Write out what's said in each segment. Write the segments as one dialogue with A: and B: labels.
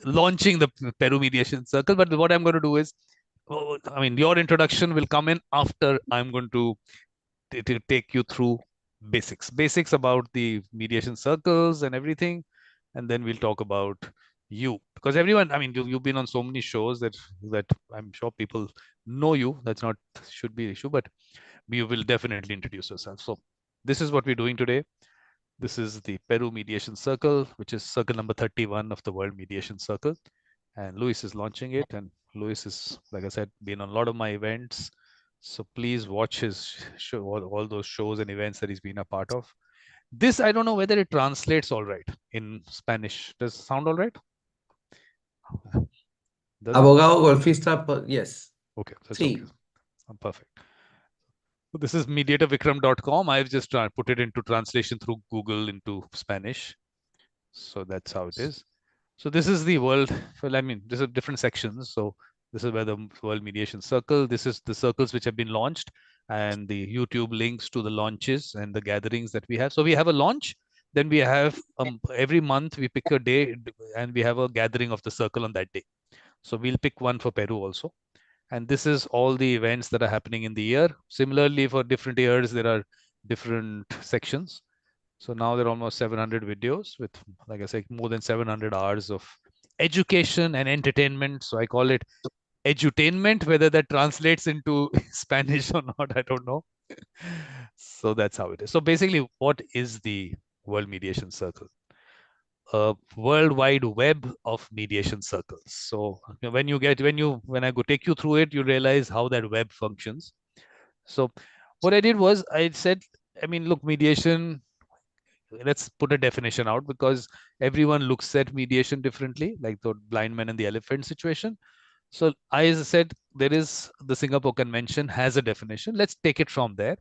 A: launching the Peru Mediation Circle. But what I'm going to do is, I mean, your introduction will come in after I'm going to take you through basics about the mediation circles and everything, and then we'll talk about you, because everyone, I mean, you've been on so many shows that I'm sure people know you. That's not should be an issue, but you will definitely introduce yourself. So this is what we're doing today. This is the Peru Mediation Circle, which is circle number 31 of the World Mediation Circle. And Luis is launching it. And Luis is, like I said, been on a lot of my events. So please watch his show, all those shows and events that he's been a part of. This, I don't know whether it translates all right in Spanish. Does it sound all right? Does it?
B: Abogado golfista, yes.
A: Okay, that's
B: Sí.
A: okay. Perfect. So this is mediatorvikram.com. I've just put it into translation through Google into Spanish. So that's how it is. So this is the world. Well, I mean, these are different sections. So this is where the World Mediation Circle. This is the circles which have been launched and the YouTube links to the launches and the gatherings that we have. So we have a launch. Then we have every month we pick a day and we have a gathering of the circle on that day. So we'll pick one for Peru also. And this is all the events that are happening in the year. Similarly, for different years, there are different sections. So now there are almost 700 videos with, like I said, more than 700 hours of education and entertainment. So I call it edutainment. Whether that translates into Spanish or not, I don't know. So that's how it is. So basically, what is the World Mediation Circle? A worldwide web of mediation circles. So when I go take you through it, you realize how that web functions. So what I did was I said, I mean, look, mediation, let's put a definition out, because everyone looks at mediation differently, like the blind man and the elephant situation. So I said, there is the Singapore Convention has a definition. Let's take it from there.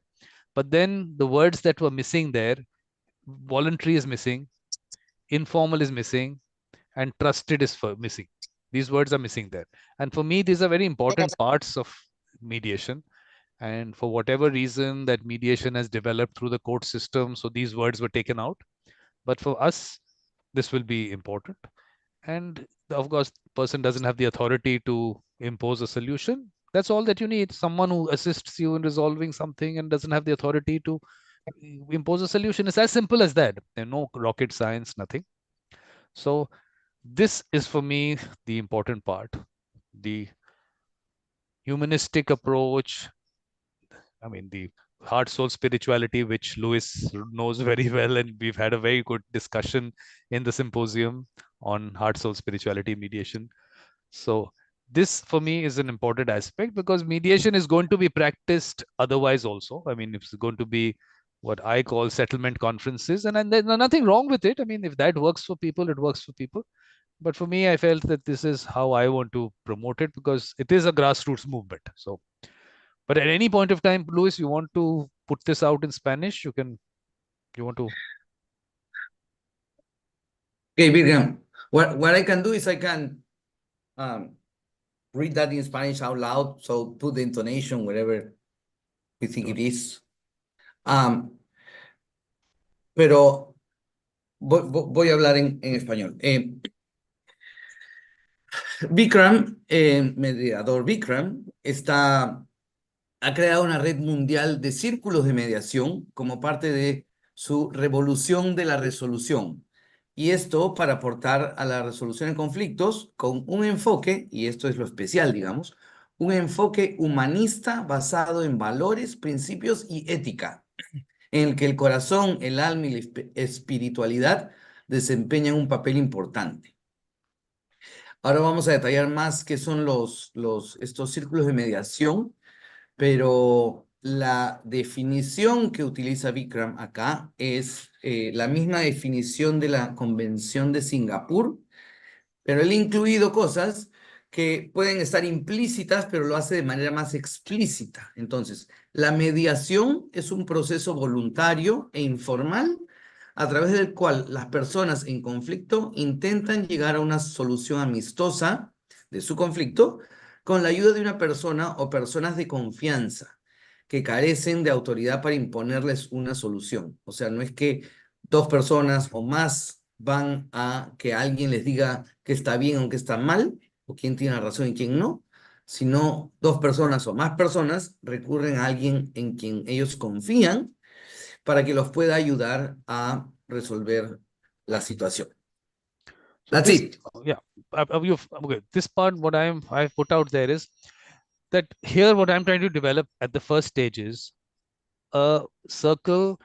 A: But then the words that were missing there, voluntary is missing, informal is missing, and trusted is missing. These words are missing there. And for me, these are very important parts of mediation. And for whatever reason that mediation has developed through the court system, so these words were taken out. But for us, this will be important. And of course, the person doesn't have the authority to impose a solution. That's all that you need. Someone who assists you in resolving something and doesn't have the authority to impose a solution. It's as simple as that. There's no rocket science, nothing. So this is for me the important part. The humanistic approach, I mean, the heart soul spirituality, which Luis knows very well, and we've had a very good discussion in the symposium on heart soul spirituality mediation. So this for me is an important aspect, because mediation is going to be practiced otherwise also. I mean, it's going to be what I call settlement conferences, and there's nothing wrong with it. I mean, if that works for people, it works for people. But for me, I felt that this is how I want to promote it, because it is a grassroots movement. So but at any point of time, Luis, you want to put this out in Spanish? You want to?
B: Okay, Vikram. What I can do is I can read that in Spanish out loud, so put the intonation wherever we think it is. Pero voy a hablar en español. Vikram, mediador Vikram, ha creado una red mundial de círculos de mediación como parte de su revolución de la resolución. Y esto para aportar a la resolución de conflictos con un enfoque, y esto es lo especial, digamos, un enfoque humanista basado en valores, principios y ética, en el que el corazón, el alma y la espiritualidad desempeñan un papel importante. Ahora vamos a detallar más qué son estos círculos de mediación, pero la definición que utiliza Vikram acá es la misma definición de la Convención de Singapur, pero él ha incluido cosas que pueden estar implícitas, pero lo hace de manera más explícita. Entonces, la mediación es un proceso voluntario e informal a través del cual las personas en conflicto intentan llegar a una solución amistosa de su conflicto con la ayuda de una persona o personas de confianza que carecen de autoridad para imponerles una solución. O sea, no es que dos personas o más van a que alguien les diga que está bien o que está mal, o quién tiene razón y quién no, sino dos personas o más personas recurren a alguien en quien ellos confían para que los pueda ayudar a resolver la situación.
A: So
B: That's
A: this,
B: it.
A: yeah, okay, this part, what I've put out there is that here what I'm trying to develop at the first stage is a circle.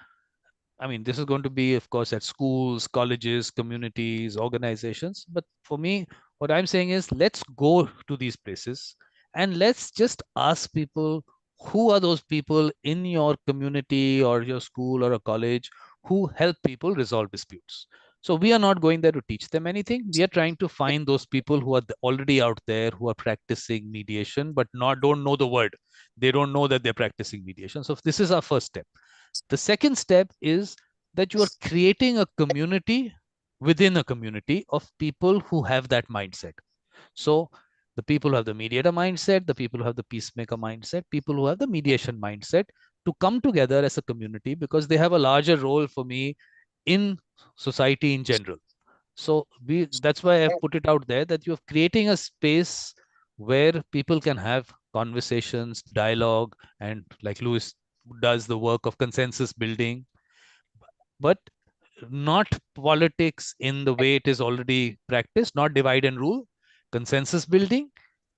A: I mean, this is going to be, of course, at schools, colleges, communities, organizations. But for me, what I'm saying is let's go to these places and let's just ask people, who are those people in your community or your school or a college who help people resolve disputes. So we are not going there to teach them anything. We are trying to find those people who are already out there, who are practicing mediation, but not don't know the word. They don't know that they're practicing mediation. So this is our first step. The second step is that you are creating a community within a community of people who have that mindset. So the people who have the mediator mindset, the people who have the peacemaker mindset, people who have the mediation mindset, to come together as a community, because they have a larger role for me in society in general. So that's why I've put it out there that you're creating a space where people can have conversations, dialogue, and like Luis does the work of consensus building, but not politics in the way it is already practiced, not divide and rule, consensus building.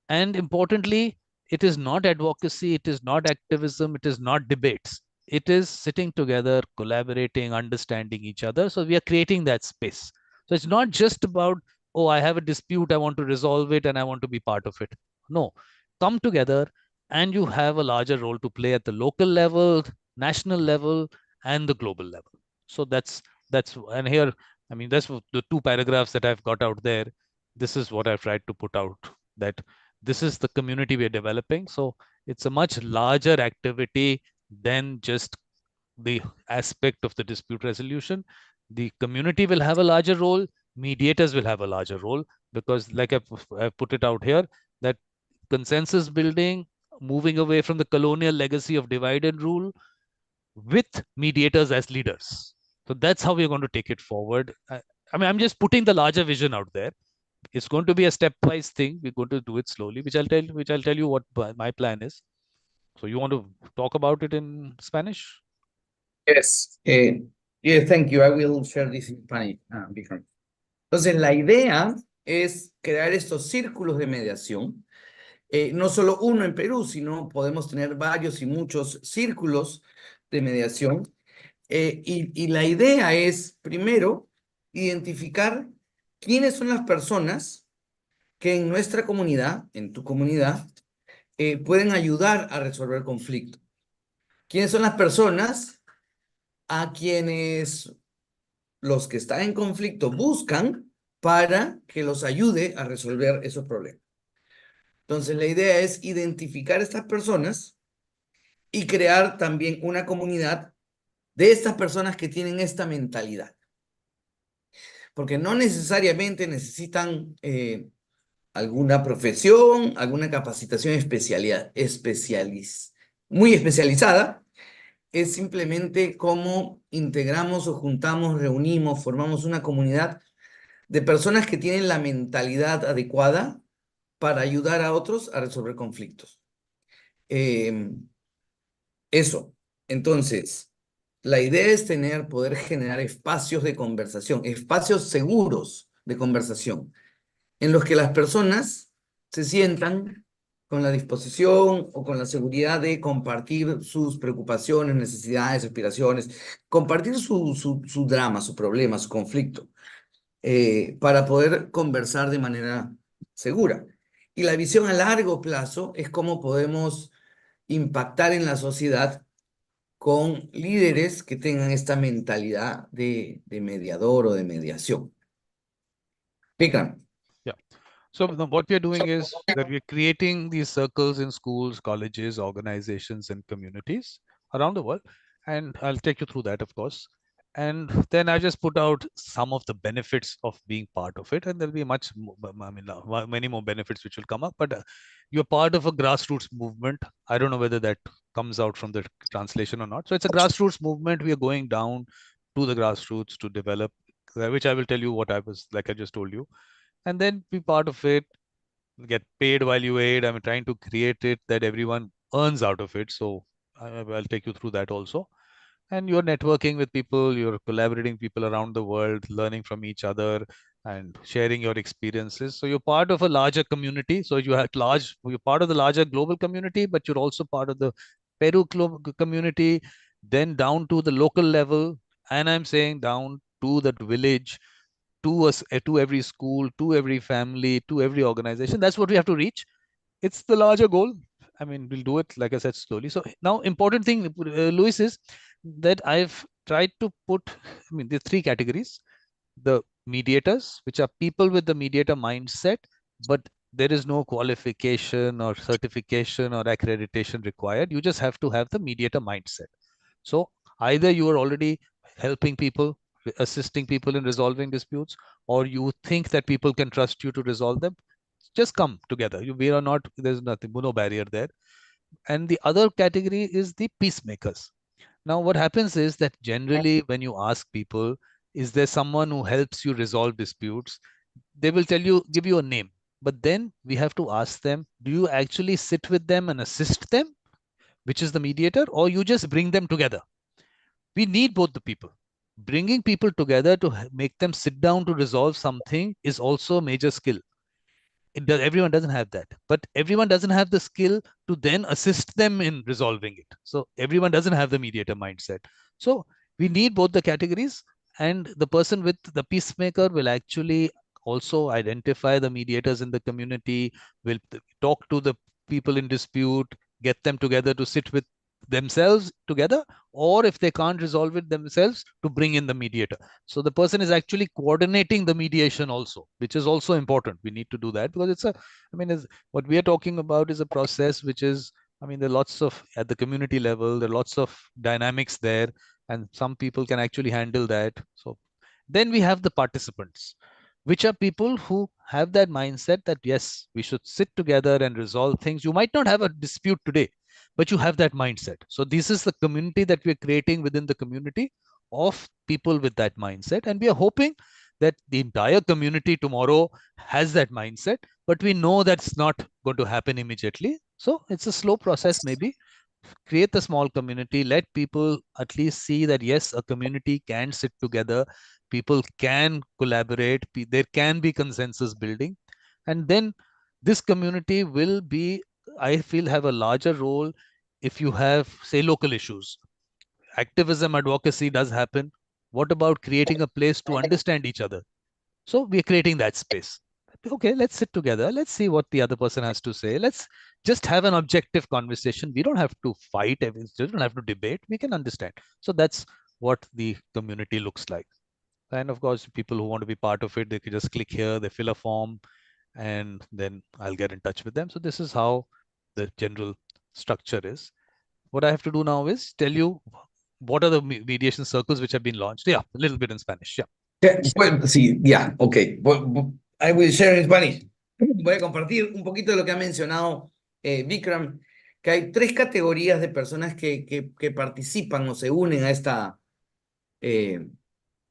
A: And importantly, it is not advocacy, it is not activism, it is not debates. It is sitting together, collaborating, understanding each other. So we are creating that space. So it's not just about, oh, I have a dispute, I want to resolve it, and I want to be part of it. No, come together and you have a larger role to play at the local level, national level, and the global level. So and here, I mean, that's the two paragraphs that I've got out there. This is what I've tried to put out, that this is the community we're developing. So it's a much larger activity than just the aspect of the dispute resolution. The community will have a larger role, mediators will have a larger role, because like I've put it out here, that consensus building, moving away from the colonial legacy of divide and rule with mediators as leaders. So that's how we're going to take it forward. I mean, I'm just putting the larger vision out there. It's going to be a stepwise thing. We're going to do it slowly, which I'll tell you what my plan is. So you want to talk about it in Spanish?
B: Yes. Yes, thank you. I will share this in Spanish, Vikram. Entonces, la idea es crear estos círculos de mediación. No solo uno en Perú, sino podemos tener varios y muchos círculos de mediación. Y la idea es, primero, identificar quiénes son las personas que en nuestra comunidad, en tu comunidad, pueden ayudar a resolver conflictos. ¿Quiénes son las personas a quienes los que están en conflicto buscan para que los ayude a resolver esos problemas? Entonces, la idea es identificar a estas personas y crear también una comunidad de estas personas que tienen esta mentalidad. Porque no necesariamente necesitan alguna profesión, alguna capacitación muy especializada. Es simplemente cómo integramos o juntamos, reunimos, formamos una comunidad de personas que tienen la mentalidad adecuada para ayudar a otros a resolver conflictos. Eso. Entonces, la idea es poder generar espacios de conversación, espacios seguros de conversación, en los que las personas se sientan con la disposición o con la seguridad de compartir sus preocupaciones, necesidades, aspiraciones, compartir su drama, su problema, su conflicto, para poder conversar de manera segura. Y la visión a largo plazo es cómo podemos impactar en la sociedad con líderes que tengan esta mentalidad de mediador o de mediación. Vikram.
A: Yeah. So what we are doing is that we're creating these circles in schools, colleges, organizations, and communities around the world. And I'll take you through that, of course. And then I just put out some of the benefits of being part of it. And there'll be much more, I mean, many more benefits which will come up. But you're part of a grassroots movement. I don't know whether that comes out from the translation or not. So it's a grassroots movement. We are going down to the grassroots to develop which I will tell you what I was, like I just told you, and then be part of it, get paid while you aid. I'm trying to create it that everyone earns out of it. So I'll take you through that also. And you're networking with people, you're collaborating people around the world, learning from each other and sharing your experiences. So you're part of a larger community. So you're part of the larger global community, but you're also part of the Peru community, then down to the local level. And I'm saying down to that village, to us, to every school, to every family, to every organization. That's what we have to reach. It's the larger goal. I mean, we'll do it, like I said, slowly. So now, important thing, Luis, is that I've tried to put, I mean, the three categories: the mediators, which are people with the mediator mindset, but there is no qualification or certification or accreditation required. You just have to have the mediator mindset. So either you are already helping people, assisting people in resolving disputes, or you think that people can trust you to resolve them. Just come together. We are not, there's nothing, no barrier there. And the other category is the peacemakers. Now, what happens is that generally, when you ask people, is there someone who helps you resolve disputes? They will tell you, give you a name. But then we have to ask them, do you actually sit with them and assist them, which is the mediator, or you just bring them together? We need both the people. Bringing people together to make them sit down to resolve something is also a major skill. Everyone doesn't have that, but everyone doesn't have the skill to then assist them in resolving it. So everyone doesn't have the mediator mindset. So we need both the categories, and the person with the peacemaker will actually also identify the mediators in the community, will talk to the people in dispute, get them together to sit with themselves together, or if they can't resolve it themselves, to bring in the mediator. So the person is actually coordinating the mediation also, which is also important. We need to do that because it's a, I mean, what we are talking about is a process which is, I mean, there are lots of, at the community level, there are lots of dynamics there, and some people can actually handle that. So then we have the participants, which are people who have that mindset that, yes, we should sit together and resolve things. You might not have a dispute today, but you have that mindset. So this is the community that we're creating within the community of people with that mindset. And we are hoping that the entire community tomorrow has that mindset, but we know that's not going to happen immediately. So it's a slow process, maybe. Create the small community, let people at least see that, yes, a community can sit together, people can collaborate, there can be consensus building. And then this community will be, I feel, have a larger role if you have, say, local issues. Activism, advocacy does happen. What about creating a place to understand each other? So we're creating that space. Okay, let's sit together. Let's see what the other person has to say. Let's just have an objective conversation. We don't have to fight. We don't have to debate. We can understand. So that's what the community looks like. And of course, people who want to be part of it, they can just click here, they fill a form, and then I'll get in touch with them. So this is how the general structure is. What I have to do now is tell you what are the mediation circles which have been launched. Yeah, a little bit in Spanish. Yeah.
B: Bueno, sí, ya, ok. I will share in Spanish. Voy a compartir un poquito de lo que ha mencionado Vikram, que hay tres categorías de personas que participan o se unen a esta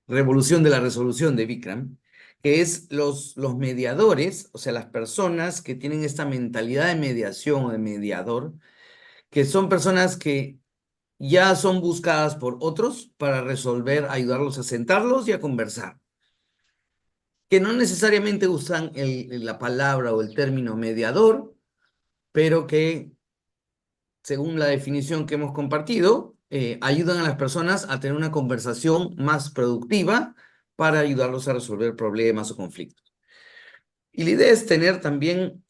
B: revolución de la resolución de Vikram, que es los mediadores, o sea, las personas que tienen esta mentalidad de mediación o de mediador, que son personas que ya son buscadas por otros para resolver, ayudarlos a sentarlos y a conversar, que no necesariamente usan la palabra o el término mediador, pero que, según la definición que hemos compartido, ayudan a las personas a tener una conversación más productiva para ayudarlos a resolver problemas o conflictos. Y la idea es tener también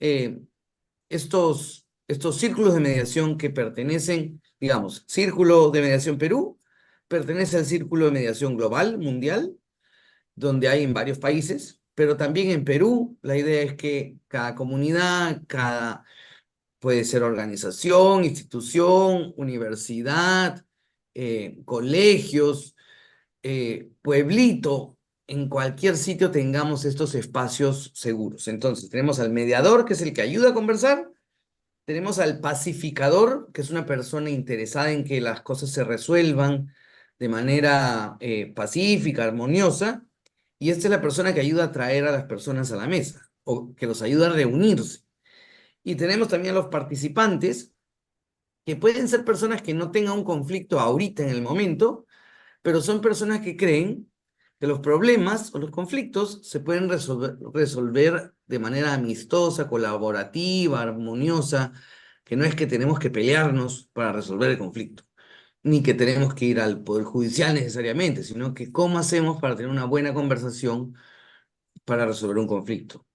B: estos círculos de mediación que pertenecen, digamos, Círculo de Mediación Perú, pertenece al Círculo de Mediación Global, Mundial, donde hay en varios países, pero también en Perú la idea es que cada comunidad, puede ser organización, institución, universidad, colegios, pueblito, en cualquier sitio tengamos estos espacios seguros. Entonces, tenemos al mediador, que es el que ayuda a conversar. Tenemos al pacificador, que es una persona interesada en que las cosas se resuelvan de manera pacífica, armoniosa. y esta es la persona que ayuda a traer a las personas a la mesa, o que los ayuda a reunirse. Y tenemos también a los participantes, que pueden ser personas que no tengan un conflicto ahorita en el momento, pero son personas que creen que los problemas o los conflictos se pueden resolver de manera amistosa, colaborativa, armoniosa, que no es que tenemos que pelearnos para resolver el conflicto, ni que tenemos que ir al Poder Judicial necesariamente, sino que cómo hacemos para tener una buena conversación para resolver un conflicto.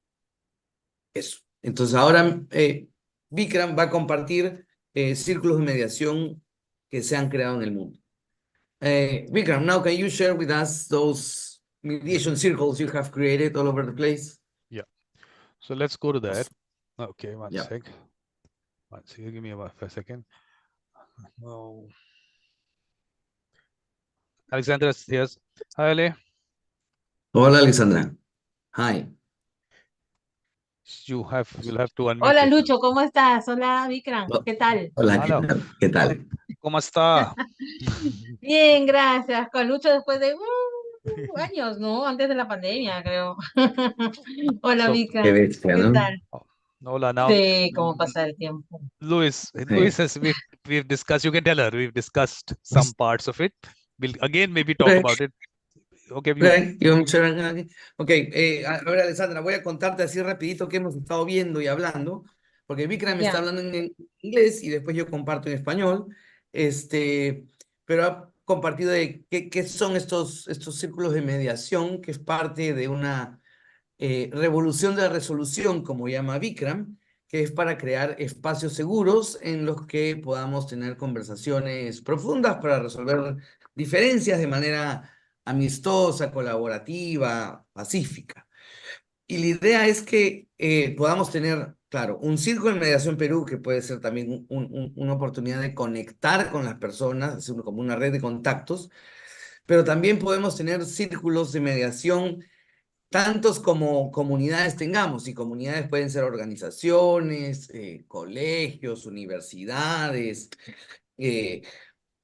B: Eso. Entonces ahora Vikram va a compartir círculos de mediación que se han creado en el mundo. Vikram, now can you share with us those mediation circles you have created all over the place?
A: Yeah. So let's go to that. Okay, one
B: Yeah.
A: sec. One second. Give me a second. Oh, Alexandra is here. Hi, Ale.
B: Hola, Alexandra. Hi.
A: You'll have to unmute
C: Hola
A: yourself.
C: Lucho, ¿cómo estás? Hola Vikram, ¿qué tal?
B: Hola, ¿qué
A: Hello.
B: tal? ¿Qué tal?
A: ¿Cómo está?
C: Bien, gracias. Con Lucho después de años, ¿no? Antes de la pandemia, creo. Hola
A: So,
B: Qué
C: Vikram,
B: bestia,
C: ¿qué
B: ¿no?
C: tal?
A: hola now.
C: Sí, cómo pasa el tiempo.
A: Luis
B: Sí.
A: has we've discussed, you can tell her we've discussed some parts of it. We'll again maybe talk
B: Okay.
A: about it. Okay, you
B: Okay, you want me to share again? Okay, a ver, Alexandra, voy a contarte así rapidito qué hemos estado viendo y hablando, porque Vikram está
C: Ya.
B: hablando en inglés y después yo comparto en español, pero ha compartido de qué son estos círculos de mediación, que es parte de una revolución de la resolución, como llama Vikram, que es para crear espacios seguros en los que podamos tener conversaciones profundas para resolver diferencias de manera amistosa, colaborativa, pacífica. Y la idea es que podamos tener, claro, un círculo de mediación Perú, que puede ser también una oportunidad de conectar con las personas, es como una red de contactos, pero también podemos tener círculos de mediación tantos como comunidades tengamos, y comunidades pueden ser organizaciones, colegios, universidades, eh,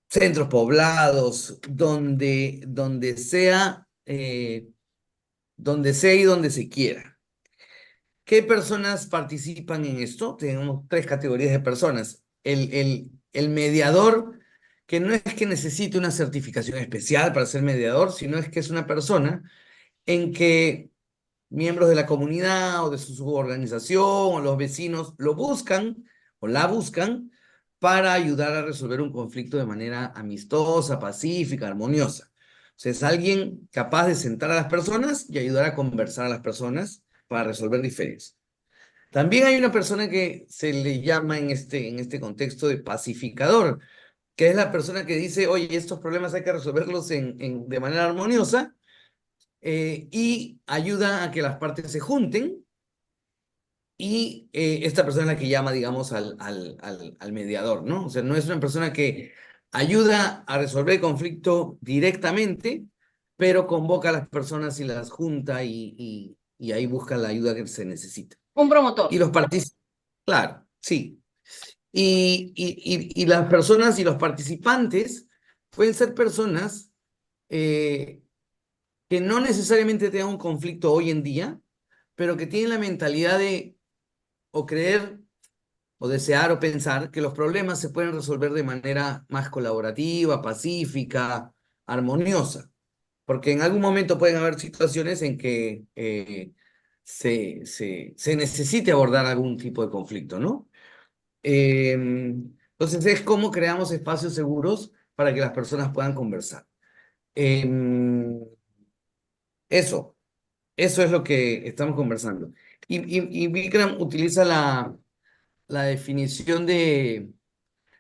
B: centros poblados, donde sea y donde se quiera. ¿Qué personas participan en esto? Tenemos tres categorías de personas. El mediador, que no es que necesite una certificación especial para ser mediador, sino es que es una persona en que miembros de la comunidad o de su suborganización o los vecinos lo buscan o la buscan para ayudar a resolver un conflicto de manera amistosa, pacífica, armoniosa. O sea, es alguien capaz de sentar a las personas y ayudar a conversar a las personas para resolver diferencias. También hay una persona que se le llama en este contexto de pacificador, que es la persona que dice, oye, estos problemas hay que resolverlos de manera armoniosa, y ayuda a que las partes se junten, y esta persona es la que llama, digamos, al mediador, ¿no? O sea, no es una persona que ayuda a resolver el conflicto directamente, pero convoca a las personas y las junta y ahí busca la ayuda que se necesita.
C: Un promotor.
B: Y los participantes, claro, sí. Y las personas y los participantes pueden ser personas que no necesariamente tengan un conflicto hoy en día, pero que tienen la mentalidad de o creer o desear o pensar que los problemas se pueden resolver de manera más colaborativa, pacífica, armoniosa, porque en algún momento pueden haber situaciones en que se necesite abordar algún tipo de conflicto, ¿no? Entonces es cómo creamos espacios seguros para que las personas puedan conversar. Eso. Eso es lo que estamos conversando. Y Vikram utiliza la definición de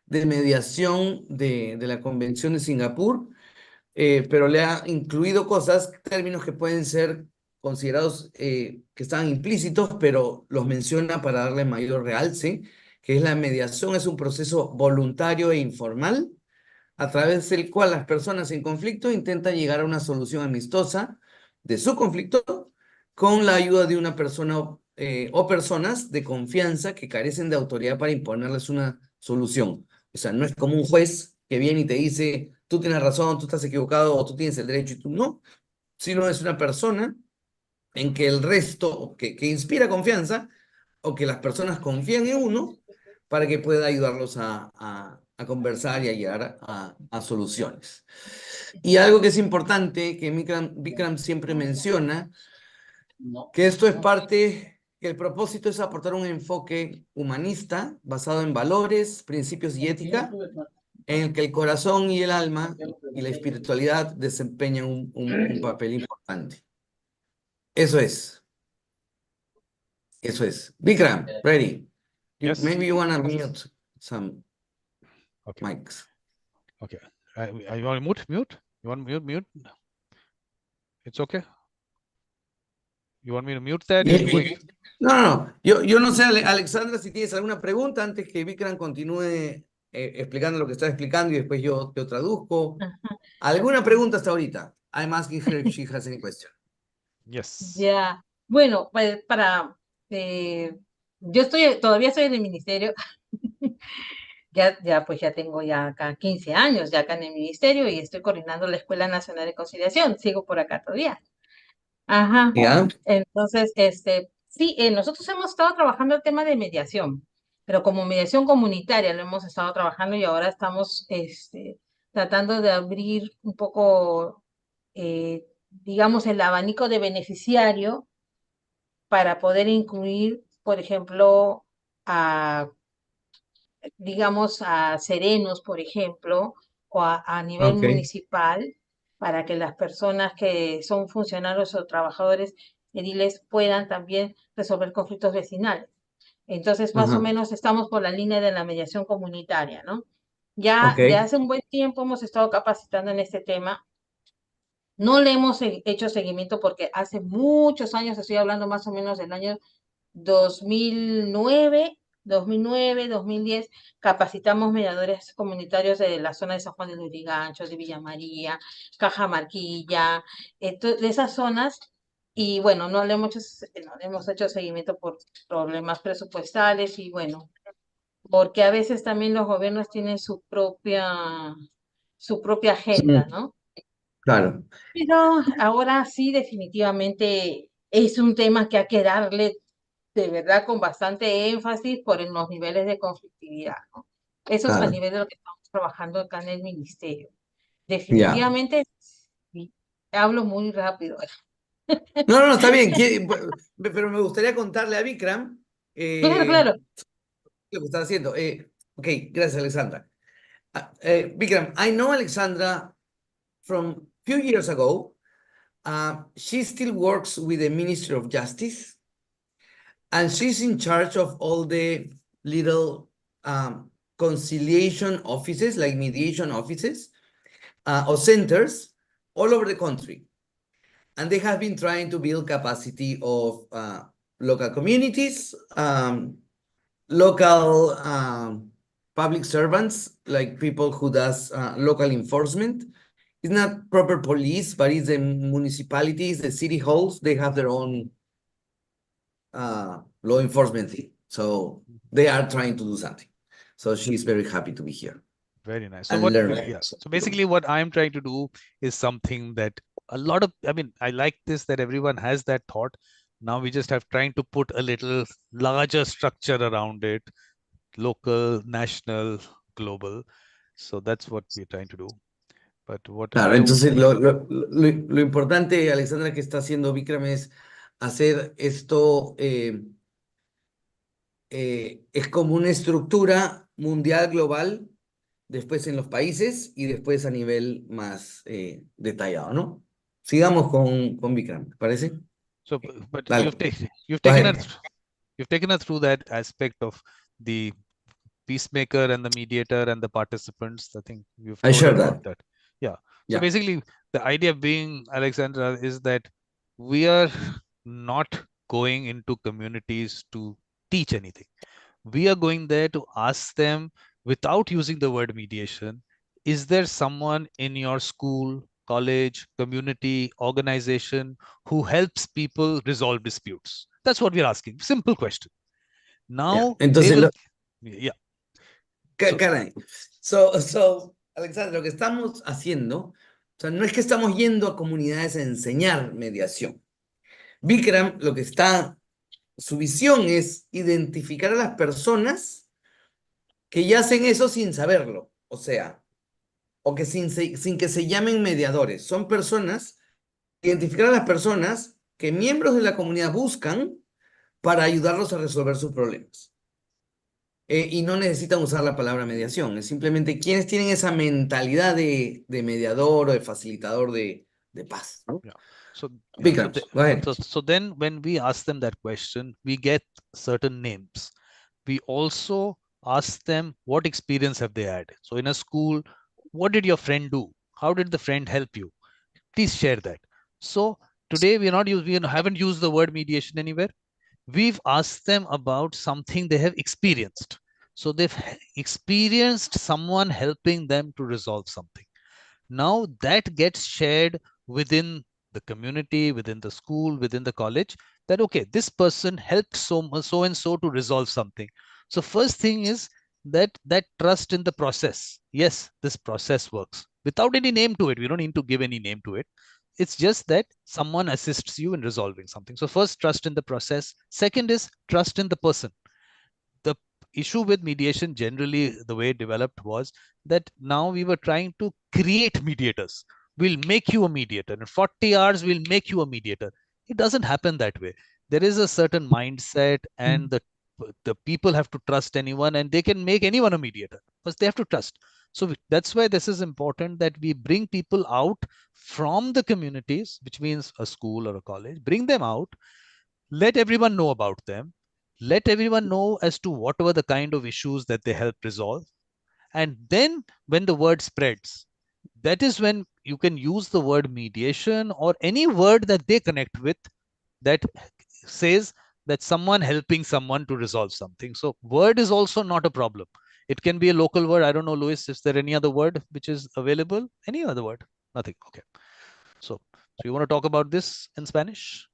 B: mediación de la Convención de Singapur, pero le ha incluido términos que pueden ser considerados que están implícitos, pero los menciona para darle mayor realce, que es la mediación, es un proceso voluntario e informal a través del cual las personas en conflicto intentan llegar a una solución amistosa de su conflicto con la ayuda de una persona o personas de confianza que carecen de autoridad para imponerles una solución. O sea, no es como un juez que viene y te dice, tú tienes razón, tú estás equivocado o tú tienes el derecho y tú no, sino es una persona en que el resto, que inspira confianza, o que las personas confían en uno para que pueda ayudarlos a conversar y a llegar a soluciones. Y algo que es importante, que Vikram siempre menciona, que esto es parte, que el propósito es aportar un enfoque humanista basado en valores, principios y ética, en el que el corazón y el alma y la espiritualidad desempeñan un papel importante. Eso es. Eso es. Vikram, ready.
A: Yes.
B: Maybe you want to mute some
A: Okay.
B: mics.
A: Okay. You want to mute? Mute? You want to mute? It's okay. You want me to mute that?
B: No. Yo no sé, Alexandra, si tienes alguna pregunta antes que Vikram continúe explicando lo que está explicando y después yo traduzco. ¿Alguna pregunta hasta ahorita? I'm asking her if she has any question.
A: Yes.
C: Ya, bueno, pues yo todavía estoy en el ministerio, pues ya tengo ya acá 15 años ya acá en el ministerio y estoy coordinando la Escuela Nacional de Conciliación, sigo por acá todavía. Ajá.
B: ¿Ya?
C: Entonces, sí, nosotros hemos estado trabajando el tema de mediación, pero como mediación comunitaria lo hemos estado trabajando y ahora estamos tratando de abrir un poco, digamos, el abanico de beneficiario para poder incluir, por ejemplo, digamos, a serenos, por ejemplo, o a nivel
B: Ok.
C: municipal, para que las personas que son funcionarios o trabajadores ediles puedan también resolver conflictos vecinales. Entonces, más o
B: Ajá.
C: menos estamos por la línea de la mediación comunitaria, ¿no? Ya
B: Ok.
C: de hace un buen tiempo hemos estado capacitando en este tema. No le hemos hecho seguimiento porque hace muchos años, estoy hablando más o menos del año 2009, 2010, capacitamos mediadores comunitarios de la zona de San Juan de Lurigancho, de Villa María, Cajamarquilla, de esas zonas. Y bueno, no le hemos hecho seguimiento por problemas presupuestales y bueno, porque a veces también los gobiernos tienen su propia agenda, ¿no?
B: Claro.
C: Pero ahora sí, definitivamente es un tema que hay que darle de verdad con bastante énfasis por los niveles de conflictividad, ¿no? Eso es a
B: Claro.
C: nivel de lo que estamos trabajando acá en el ministerio.
B: Ya.
C: Definitivamente, sí, hablo muy rápido.
B: No, está bien. Pero me gustaría contarle a Vikram
C: Claro, claro.
B: lo que está haciendo. Ok, gracias, Alexandra. Vikram, I know Alexandra from few years ago. She still works with the Ministry of Justice, and she's in charge of all the little conciliation offices, like mediation offices, or centers all over the country. And they have been trying to build capacity of local communities, local public servants, like people who does local enforcement. It's not proper police, but it's the municipalities, the city halls, they have their own law enforcement thing. So they are trying to do something. So she's very happy to be here.
A: Very nice.
B: So
A: basically what I'm trying to do is something that I like this, that everyone has that thought. Now we just have trying to put a little larger structure around it, local, national, global. So that's what we're trying to do. But what
B: Claro, entonces lo importante, Alexandra, que está haciendo Vikram es hacer esto, es como una estructura mundial, global, después en los países y después a nivel más detallado, ¿no? Sigamos con Vikram, ¿te parece?
A: So, but
B: Dale.
A: you've taken us through that aspect of the peacemaker and the mediator and the participants. I think you've
B: I
A: told
B: share
A: about
B: that.
A: that. Yeah. So
B: Yeah.
A: basically, the idea being, Alexandra, is that we are not going into communities to teach anything. We are going there to ask them, without using the word mediation, is there someone in your school, college, community, organization who helps people resolve disputes? That's what we're asking. Simple question. Now,
B: Entonces,
A: yeah.
B: Caray. So, Alexandra, lo que estamos haciendo, sea, no es que estamos yendo a comunidades a enseñar mediación. Vikram, su visión es identificar a las personas que ya hacen eso sin saberlo, o sea, o que sin que se llamen mediadores. Son personas, identificar a las personas que miembros de la comunidad buscan para ayudarlos a resolver sus problemas. Y no necesitan usar la palabra mediación, es simplemente quienes tienen esa mentalidad de mediador o de facilitador de paz, ¿no?
A: Yeah. So,
B: Vikram, go ahead.
A: so then when we ask them that question, we get certain names. We also ask them what experience have they had. So in a school, what did your friend do? How did the friend help you? Please share that. So today we haven't used the word mediation anywhere. We've asked them about something they have experienced. So they've experienced someone helping them to resolve something. Now that gets shared within the community, within the school, within the college, that okay, this person helped so and so to resolve something. So first thing is that trust in the process. Yes, this process works without any name to it. We don't need to give any name to it. It's just that someone assists you in resolving something. So first, trust in the process. Second is trust in the person. The issue with mediation generally, the way it developed was that now we were trying to create mediators. We'll make you a mediator. In 40 hours, we'll make you a mediator. It doesn't happen that way. There is a certain mindset, and the people have to trust anyone, and they can make anyone a mediator because they have to trust. So that's why this is important, that we bring people out from the communities, which means a school or a college, bring them out, let everyone know about them, let everyone know as to what were the kind of issues that they help resolve. And then when the word spreads, that is when you can use the word mediation or any word that they connect with that says that someone helping someone to resolve something. So word is also not a problem. It can be a local word. I don't know, Luis, is there any other word which is available? Any other word? Nothing. Okay. So you want to talk about this in Spanish?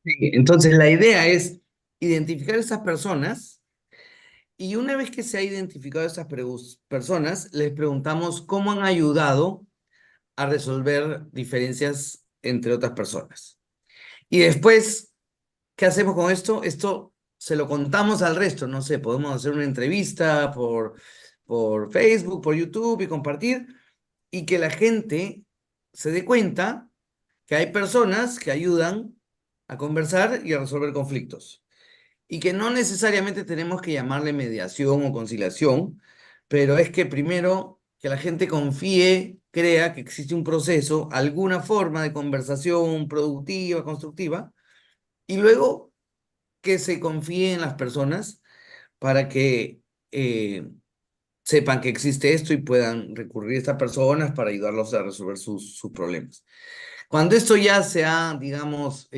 B: Sí, entonces la idea es identificar esas personas y una vez que se ha identificado esas personas, les preguntamos cómo han ayudado a resolver diferencias entre otras personas. Y después, ¿qué hacemos con esto? Esto se lo contamos al resto, no sé, podemos hacer una entrevista por Facebook, por YouTube y compartir, y que la gente se dé cuenta que hay personas que ayudan a conversar y a resolver conflictos. Y que no necesariamente tenemos que llamarle mediación o conciliación, pero es que primero que la gente confíe, crea que existe un proceso, alguna forma de conversación productiva, constructiva, y luego que se confíe en las personas para que sepan que existe esto y puedan recurrir a estas personas para ayudarlos a resolver sus problemas. Cuando esto ya se ha, digamos,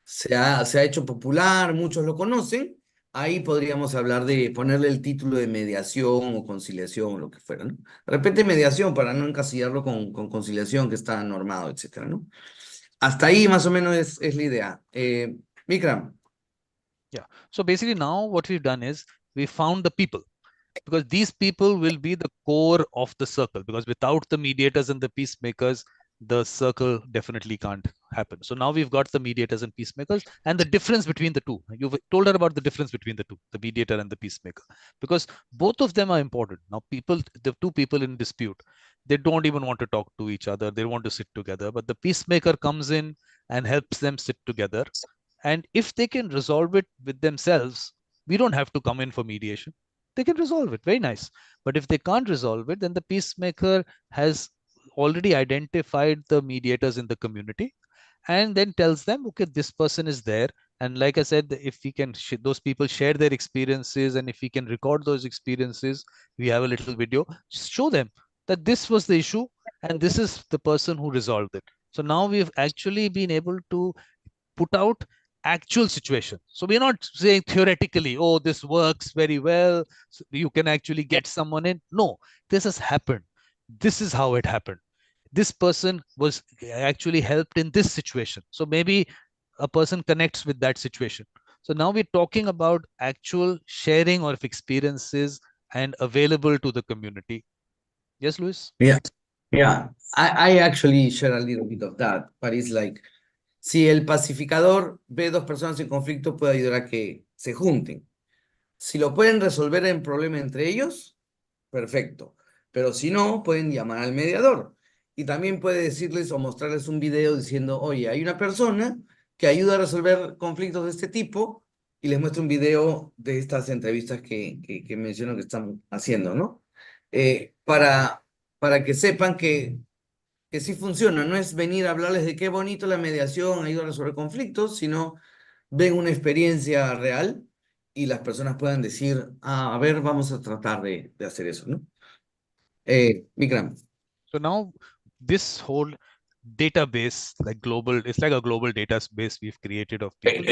B: se ha hecho popular, muchos lo conocen, ahí podríamos hablar de ponerle el título de mediación o conciliación o lo que fuera, ¿no? De repente mediación para no encasillarlo con conciliación que está normado, etcétera, ¿no? Hasta ahí más o menos es la idea. Vikram.
A: Yeah. So basically now what we've done is we found the people, because these people will be the core of the circle, because without the mediators and the peacemakers, the circle definitely can't happen. So now we've got the mediators and peacemakers, and the difference between the two. You've told her about the difference between the two, the mediator and the peacemaker, because both of them are important. Now the two people in dispute, they don't even want to talk to each other. They want to sit together, but the peacemaker comes in and helps them sit together. And if they can resolve it with themselves, we don't have to come in for mediation. They can resolve it. Very nice. But if they can't resolve it, then the peacemaker has already identified the mediators in the community and then tells them, okay, this person is there. And like I said, if we can, those people share their experiences, and if we can record those experiences, we have a little video, show them that this was the issue and this is the person who resolved it. So now we've actually been able to put out actual situation. So we're not saying theoretically, oh, this works very well, so you can actually get someone in. No, this has happened. This is how it happened. This person was actually helped in this situation. So maybe a person connects with that situation. So now we're talking about actual sharing of experiences and available to the community. Yes, Luis?
B: Yeah. Yeah, I actually share a little bit of that, but it's like, si el pacificador ve dos personas en conflicto, puede ayudar a que se junten. Si lo pueden resolver el problema entre ellos, perfecto. Pero si no, pueden llamar al mediador. Y también puede decirles o mostrarles un video diciendo, oye, hay una persona que ayuda a resolver conflictos de este tipo, y les muestra un video de estas entrevistas que menciono que están haciendo, ¿no? Para que sepan que sí funciona. No es venir a hablarles de qué bonito la mediación ayuda a resolver conflictos, sino ven una experiencia real y las personas puedan decir, ah, a ver, vamos a tratar de hacer eso, ¿no? Vikram.
A: So now this whole database, like global, it's like a global database we've created of people.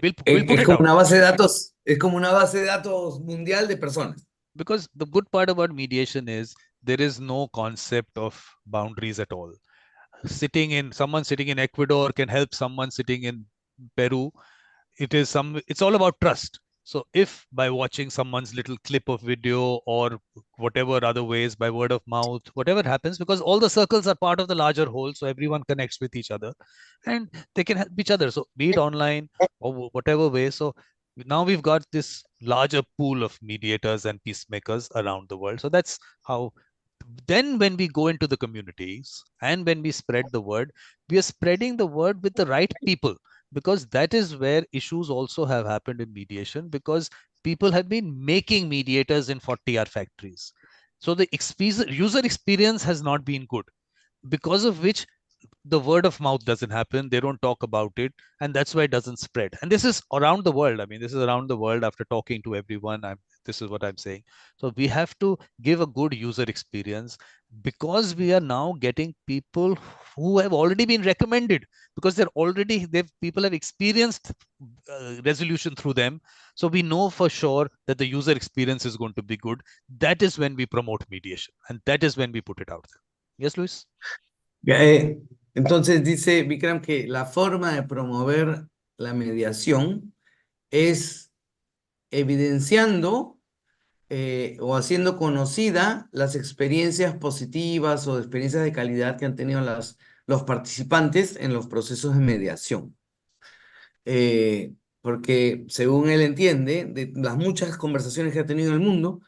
A: We'll put
B: Es
A: it
B: como
A: out.
B: una base de datos, es como una base de datos mundial de personas.
A: Because the good part about mediation is there is no concept of boundaries at all. Someone sitting in Ecuador can help someone sitting in Peru. It's all about trust. So if by watching someone's little clip of video or whatever other ways, by word of mouth, whatever happens, because all the circles are part of the larger whole, so everyone connects with each other and they can help each other. So be it online or whatever way. So now we've got this larger pool of mediators and peacemakers around the world. So that's how then when we go into the communities and when we spread the word, we are spreading the word with the right people, because that is where issues also have happened in mediation, because people have been making mediators in 40-hour factories. So the user experience has not been good, because of which the word of mouth doesn't happen. They don't talk about it, and that's why it doesn't spread. And this is around the world. I mean, this is around the world. After talking to everyone, this is what I'm saying. So we have to give a good user experience, because we are now getting people who have already been recommended, because people have experienced resolution through them. So we know for sure that the user experience is going to be good. That is when we promote mediation, and that is when we put it out there. Yes, Luis?
B: Entonces dice Vikram que la forma de promover la mediación es evidenciando o haciendo conocida las experiencias positivas o experiencias de calidad que han tenido los participantes en los procesos de mediación. Porque según él entiende, de las muchas conversaciones que ha tenido en el mundo,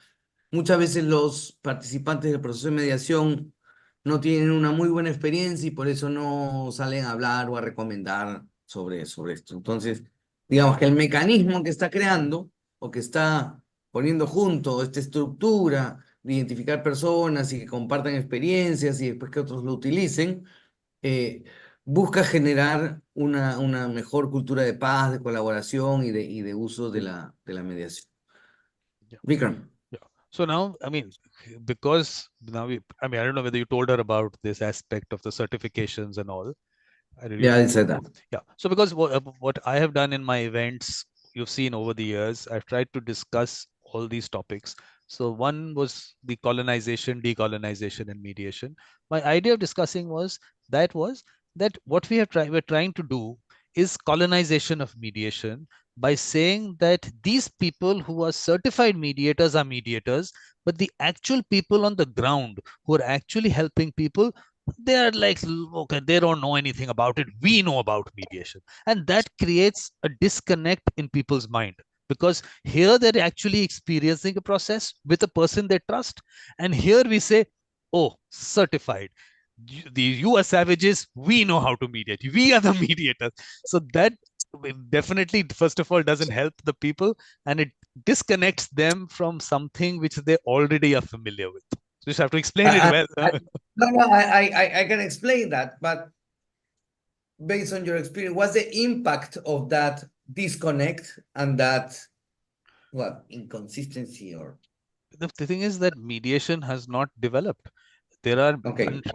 B: muchas veces los participantes del proceso de mediación no tienen una muy buena experiencia y por eso no salen a hablar o a recomendar sobre esto. Entonces, digamos que el mecanismo que está creando o que está poniendo junto esta estructura de identificar personas y que compartan experiencias y después que otros lo utilicen, busca generar una mejor cultura de paz, de colaboración y de uso de la mediación.
A: Yeah.
B: Vikram.
A: Yeah. So now, I mean, because now I don't know whether you told her about this aspect of the certifications and all.
B: Yeah, I said that.
A: Yeah. So because what I have done in my events, you've seen over the years, I've tried to discuss all these topics. So one was the colonization, decolonization, and mediation. My idea of discussing was that what we're trying to do is colonization of mediation, by saying that these people who are certified mediators are mediators, but the actual people on the ground who are actually helping people, they are like, okay, they don't know anything about it. We know about mediation. And that creates a disconnect in people's mind, because here they're actually experiencing a process with a person they trust. And here we say, oh, certified. You are savages. We know how to mediate. We are the mediators. So that definitely, first of all, doesn't help the people, and it disconnects them from something which they already are familiar with. So you just have to explain it well.
B: I can explain that, but based on your experience, what's the impact of that disconnect and that inconsistency or?
A: The thing is that mediation has not developed. There are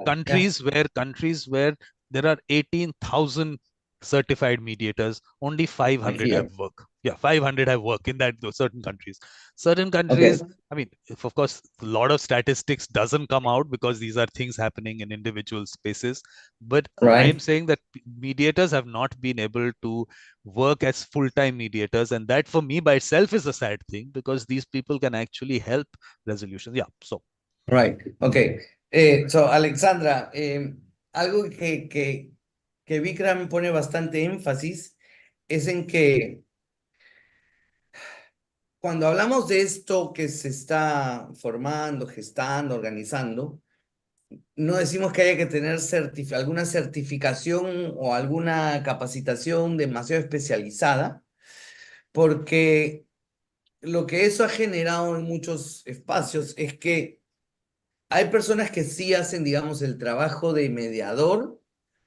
A: countries where there are 18,000 certified mediators, only 500 have work. Yeah, 500 have work in those certain countries. Certain countries, I mean, of course, a lot of statistics doesn't come out because these are things happening in individual spaces. But I am saying that mediators have not been able to work as full-time mediators, and that for me by itself is a sad thing, because these people can actually help resolutions. Yeah, so.
B: Right. Okay. Alexandra, algo que Vikram pone bastante énfasis es en que cuando hablamos de esto que se está formando, gestando, organizando, no decimos que haya que tener alguna certificación o alguna capacitación demasiado especializada, porque lo que eso ha generado en muchos espacios es que hay personas que sí hacen, digamos, el trabajo de mediador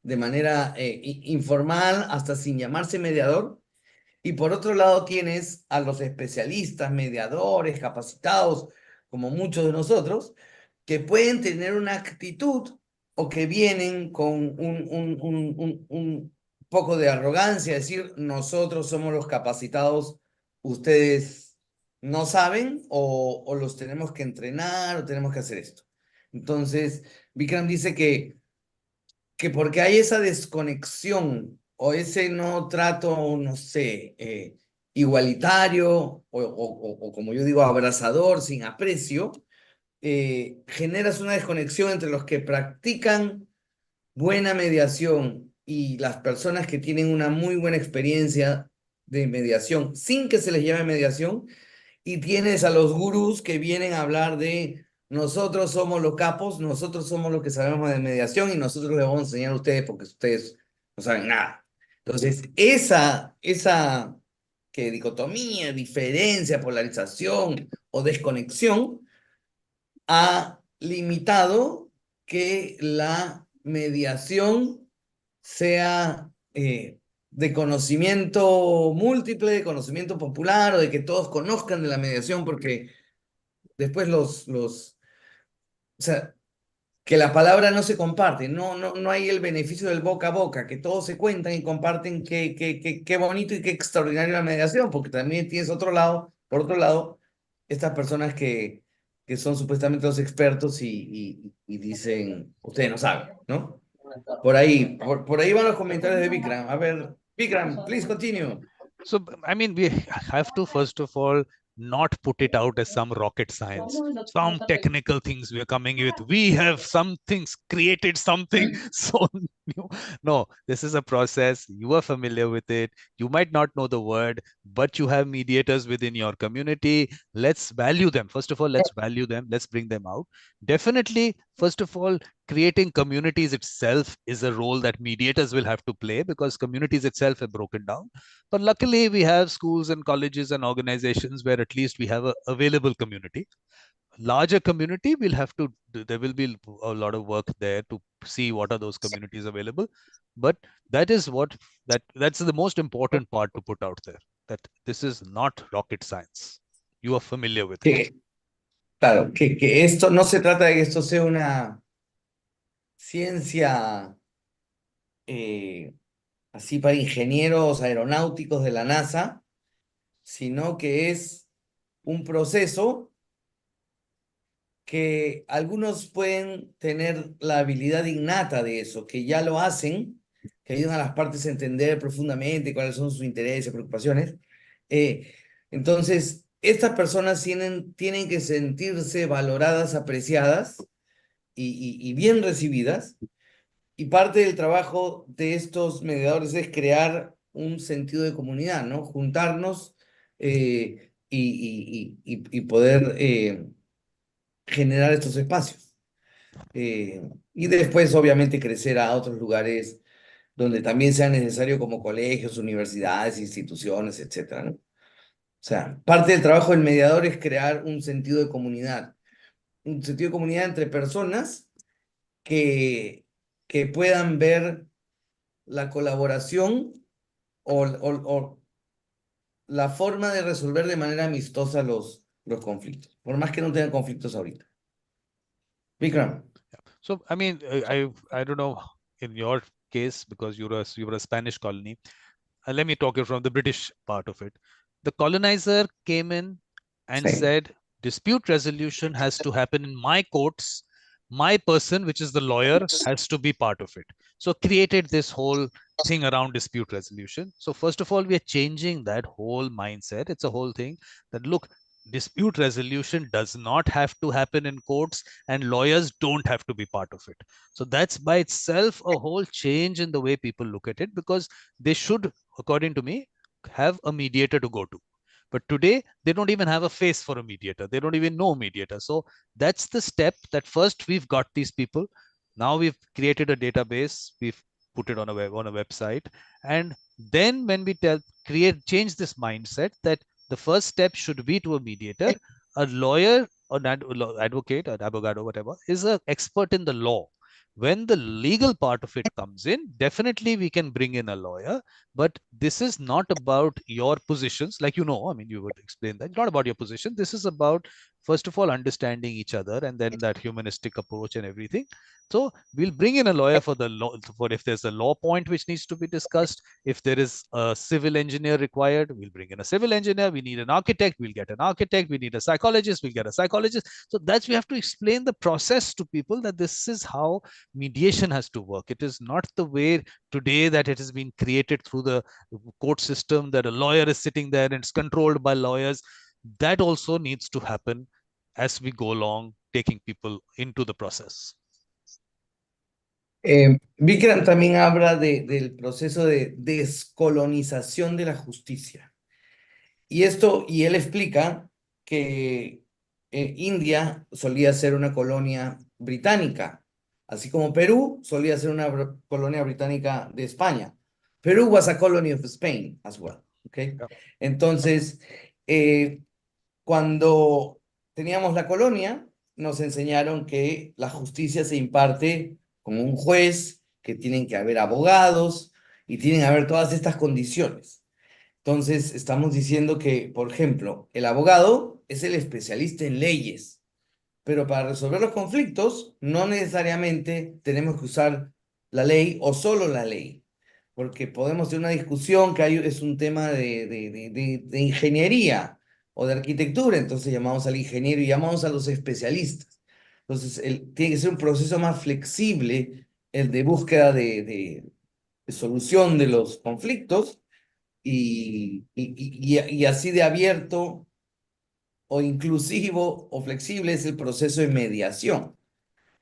B: de manera informal, hasta sin llamarse mediador. Y por otro lado tienes a los especialistas, mediadores, capacitados, como muchos de nosotros, que pueden tener una actitud o que vienen con un poco de arrogancia, decir, nosotros somos los capacitados, ustedes no saben o los tenemos que entrenar o tenemos que hacer esto. Entonces, Vikram dice que porque hay esa desconexión o ese no trato, no sé, igualitario o como yo digo, abrazador, sin aprecio, generas una desconexión entre los que practican buena mediación y las personas que tienen una muy buena experiencia de mediación, sin que se les llame mediación, y tienes a los gurús que vienen a hablar de nosotros somos los capos, nosotros somos los que sabemos de mediación y nosotros les vamos a enseñar a ustedes porque ustedes no saben nada. Entonces, esa que dicotomía, diferencia, polarización o desconexión ha limitado que la mediación sea de conocimiento múltiple, de conocimiento popular, o de que todos conozcan de la mediación, porque después o sea, que la palabra no se comparte, no hay el beneficio del boca a boca, que todos se cuentan y comparten qué bonito y qué extraordinario la mediación, porque también tienes por otro lado, estas personas que son supuestamente los expertos y dicen, ustedes no saben, ¿no? Por ahí van los comentarios de Vikram. A ver, Vikram, please continue.
A: So, I mean, we have to, first of all, not put it out as some rocket science, some technical things we are coming with. We have some things created something so new. No, this is a process. You are familiar with it. You might not know the word, but you have mediators within your community. Let's value them. First of all, let's value them. Let's bring them out. Definitely, first of all, creating communities itself is a role that mediators will have to play because communities itself are broken down. But luckily, we have schools and colleges and organizations where at least we have a available community. Larger community, we'll have to, there will be a lot of work there to see what are those communities available. But that is that's the most important part to put out there, that this is not rocket science. You are familiar with it.
B: Claro, que esto no se trata de que esto sea una ciencia así para ingenieros aeronáuticos de la NASA, sino que es un proceso que algunos pueden tener la habilidad innata de eso, que ya lo hacen, que ayudan a las partes a entender profundamente cuáles son sus intereses, preocupaciones. Entonces, estas personas tienen que sentirse valoradas, apreciadas y bien recibidas. Y parte del trabajo de estos mediadores es crear un sentido de comunidad, ¿no? Juntarnos y poder generar estos espacios. Y después, obviamente, crecer a otros lugares donde también sea necesario, como colegios, universidades, instituciones, etcétera, ¿no? O sea, parte del trabajo del mediador es crear un sentido de comunidad entre personas que puedan ver la colaboración o la forma de resolver de manera amistosa los conflictos, por más que no tengan conflictos ahorita. Vikram.
A: So, I mean, I don't know in your case, because you were a Spanish colony. Let me talk you from the British part of it. The colonizer came in and said, dispute resolution has to happen in my courts. My person, which is the lawyer, has to be part of it. So created this whole thing around dispute resolution. So first of all, we are changing that whole mindset. It's a whole thing that, look, dispute resolution does not have to happen in courts, and lawyers don't have to be part of it. So that's by itself a whole change in the way people look at it, because they should, according to me, have a mediator to go to. But today, they don't even have a face for a mediator. They don't even know mediator. So that's the step that first we've got these people. Now we've created a database. We've put it on a website. And then when we change this mindset that the first step should be to a mediator, a lawyer, an advocate, an abogado, whatever, is an expert in the law. When the legal part of it comes in, definitely we can bring in a lawyer, but this is not about your positions. Like, I mean, you would explain that. It's not about your position. This is about, first of all, understanding each other, and then that humanistic approach and everything. So we'll bring in a lawyer for the law, for if there's a law point which needs to be discussed. If there is a civil engineer required, we'll bring in a civil engineer. We need an architect, we'll get an architect. We need a psychologist, we'll get a psychologist. So we have to explain the process to people, that this is how mediation has to work. It is not the way today that it has been created through the court system, that a lawyer is sitting there and it's controlled by lawyers. That also needs to happen as we go along, taking people into the process.
B: Vikram también habla del proceso de descolonización de la justicia. Y él explica que India solía ser una colonia británica, así como Perú solía ser una colonia británica de España. Perú was a colony of Spain as well, okay?
A: Yeah.
B: Entonces, cuando teníamos la colonia, nos enseñaron que la justicia se imparte con un juez, que tienen que haber abogados y tienen que haber todas estas condiciones. Entonces, estamos diciendo que, por ejemplo, el abogado es el especialista en leyes, pero para resolver los conflictos no necesariamente tenemos que usar la ley o solo la ley, porque podemos tener una discusión que es un tema de ingeniería o de arquitectura, entonces llamamos al ingeniero y llamamos a los especialistas. Entonces, tiene que ser un proceso más flexible, el de búsqueda de solución de los conflictos, y así de abierto o inclusivo o flexible es el proceso de mediación,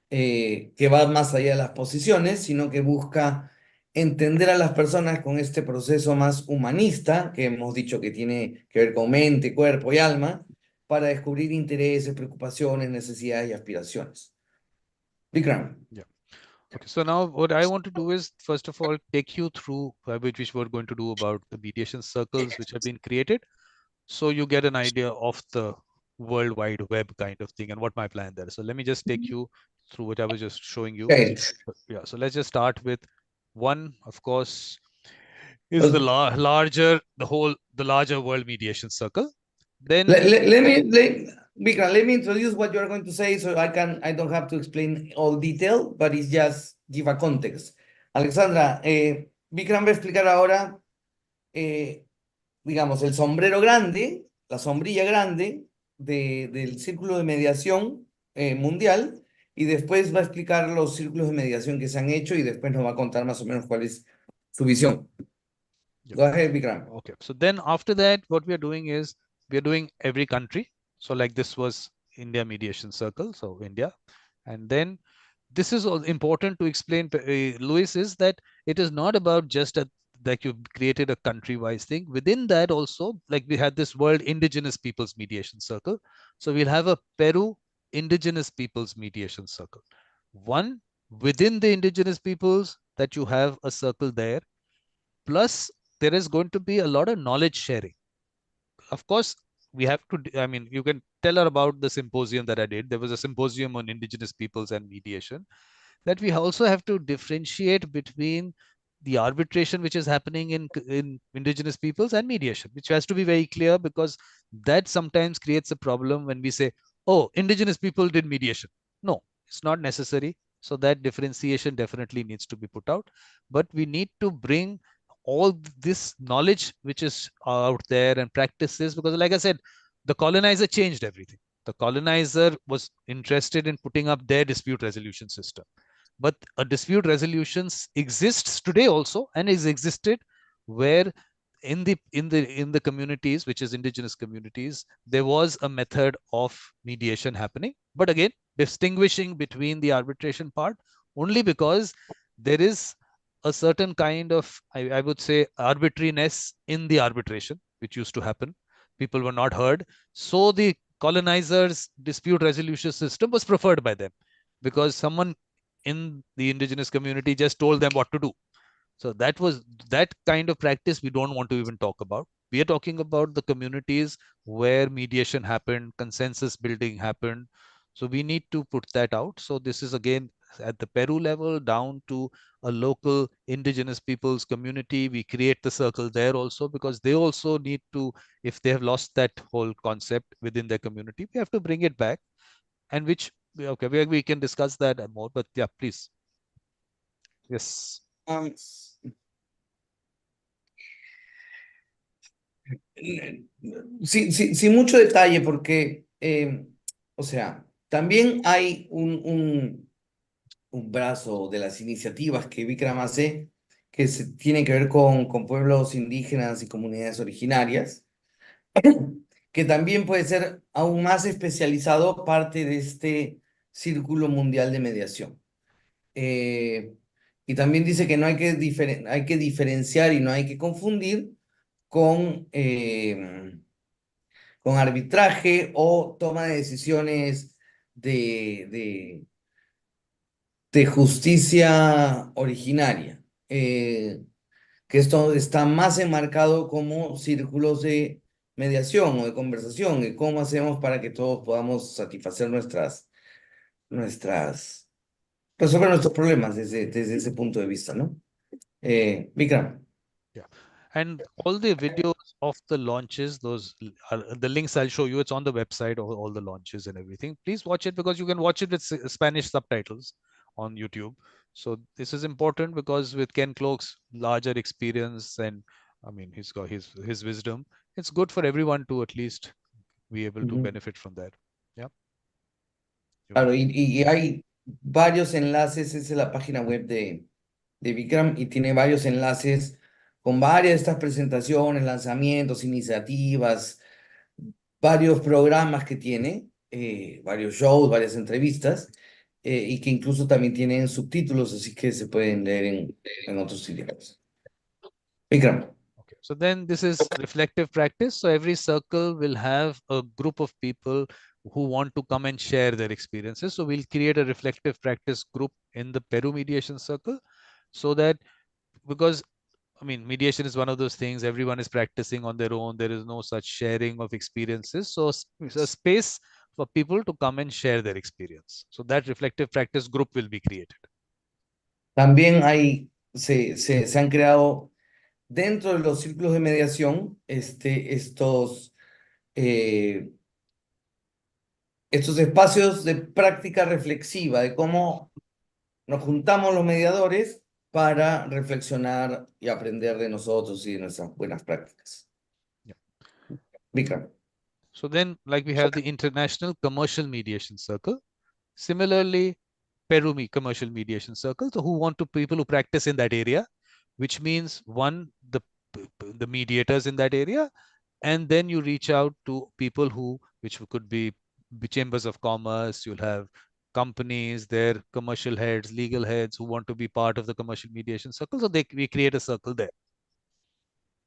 B: que va más allá de las posiciones, sino que busca entender a las personas con este proceso más humanista, que hemos dicho que tiene que ver con mente, cuerpo y alma, para descubrir intereses, preocupaciones, necesidades y aspiraciones. Vikram.
A: Yeah. Okay, so now what I want to do is, first of all, take you through which we're going to do about the mediation circles which have been created, so you get an idea of the World Wide Web kind of thing and what my plan there. So let me just take you through what I was just showing you.
B: Okay.
A: Yeah, so let's just start with one, of course, is the larger World Mediation Circle. Then
B: Vikram, let me introduce what you're going to say, so I don't have to explain all detail, but it's just give a context. Alexandra, Vikram va a explicar ahora, digamos, el sombrero grande, la sombrilla grande del círculo de mediación mundial, y después va a explicar los círculos de mediación que se han hecho, y después nos va a contar más o menos cuál es su visión.
A: Yeah.
B: Go ahead, Vikram.
A: Okay, so then after that, what we are doing is, we are doing every country. So like this was India Mediation Circle, so India. And then this is all important to explain, Luis, is that it is not about just like you've created a country-wise thing. Within that also, like we had this World Indigenous Peoples Mediation Circle. So we'll have a Peru Indigenous Peoples Mediation Circle. One, within the indigenous peoples, that you have a circle there. Plus, there is going to be a lot of knowledge sharing. Of course, we have to, I mean, you can tell her about the symposium that I did. There was a symposium on indigenous peoples and mediation, that we also have to differentiate between the arbitration which is happening in indigenous peoples and mediation, which has to be very clear, because that sometimes creates a problem when we say, oh, indigenous people did mediation. No, it's not necessary. So that differentiation definitely needs to be put out. But we need to bring all this knowledge which is out there and practices, because like I said, the colonizer changed everything. The colonizer was interested in putting up their dispute resolution system. But a dispute resolution exists today also, and is existed, where in the communities, which is indigenous communities, there was a method of mediation happening. But again, distinguishing between the arbitration part only because there is a certain kind of, I would say, arbitrariness in the arbitration, which used to happen. People were not heard. So the colonizers' dispute resolution system was preferred by them because someone in the indigenous community just told them what to do. So that was that kind of practice we don't want to even talk about. We are talking about the communities where mediation happened, consensus building happened. So we need to put that out. So this is again at the Peru level down to a local indigenous people's community. We create the circle there also because they also need to, if they have lost that whole concept within their community, we have to bring it back. And which, okay, we can discuss that and more, but yeah, please. Yes.
B: Sin mucho detalle, porque, o sea, también hay un brazo de las iniciativas que Vikram hace que tiene que ver con pueblos indígenas y comunidades originarias, que también puede ser aún más especializado parte de este Círculo Mundial de Mediación. Y también dice que no hay que, hay que diferenciar y no hay que confundir con arbitraje o toma de decisiones de justicia originaria, que esto está más enmarcado como círculos de mediación o de conversación, y cómo hacemos para que todos podamos satisfacer resolver nuestros problemas desde ese punto de vista, ¿no? Vikram.
A: Yeah. And all the videos of the launches, those are the links I'll show you. It's on the website, all the launches and everything. Please watch it because you can watch it with Spanish subtitles on YouTube. So this is important because with Ken Cloke's larger experience and I mean he's got his wisdom, it's good for everyone to at least be able to benefit from that. Yeah.
B: Claro, y hay varios enlaces, esa es la página web de Vikram y tiene varios enlaces con varias de estas presentaciones, lanzamientos, iniciativas, varios programas que tiene, varios shows, varias entrevistas, y que incluso también tienen subtítulos, así que se pueden leer en otros idiomas. Vikram.
A: Okay, so then this is reflective practice. So every circle will have a group of people who want to come and share their experiences. So we'll create a reflective practice group in the Peru mediation circle so that because I mean, mediation is one of those things everyone is practicing on their own. There is no such sharing of experiences. So it's a space for people to come and share their experience. So that reflective practice group will be created.
B: También se han creado dentro de los círculos de mediación estos espacios de práctica reflexiva, de cómo nos juntamos los mediadores para reflexionar y aprender de nosotros y de nuestras buenas prácticas.
A: Yeah.
B: Vikram.
A: So then, like we have the International Commercial Mediation Circle. Similarly, Peru Commercial Mediation Circle. So who want to people who practice in that area, which means one, the mediators in that area, and then you reach out to people which could be chambers of commerce. You'll have companies, their commercial heads, legal heads who want to be part of the commercial mediation circle. So we create a circle there.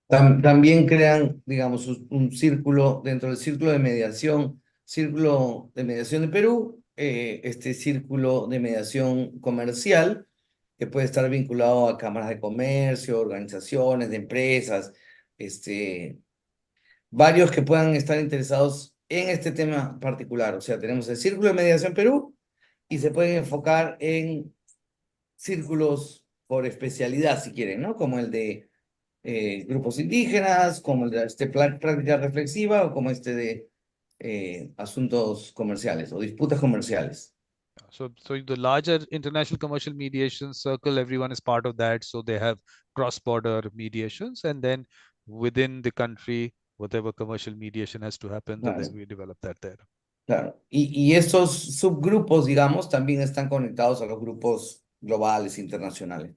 B: También crean, digamos, un círculo dentro del círculo de mediación de Perú, este círculo de mediación comercial, que puede estar vinculado a cámaras de comercio, organizaciones de empresas, varios que puedan estar interesados en este tema particular. O sea, tenemos el Círculo de Mediación Perú y se pueden enfocar en círculos por especialidad, si quieren, ¿no? Como el de grupos indígenas, como el de práctica reflexiva o como de asuntos comerciales o disputas comerciales.
A: So the larger international commercial mediation circle, everyone is part of that. So they have cross-border mediations, and then within the country, whatever commercial mediation has to happen,
B: Claro.
A: then we develop that there.
B: Claro. Y estos subgrupos, digamos, también están conectados a los grupos globales, internacionales.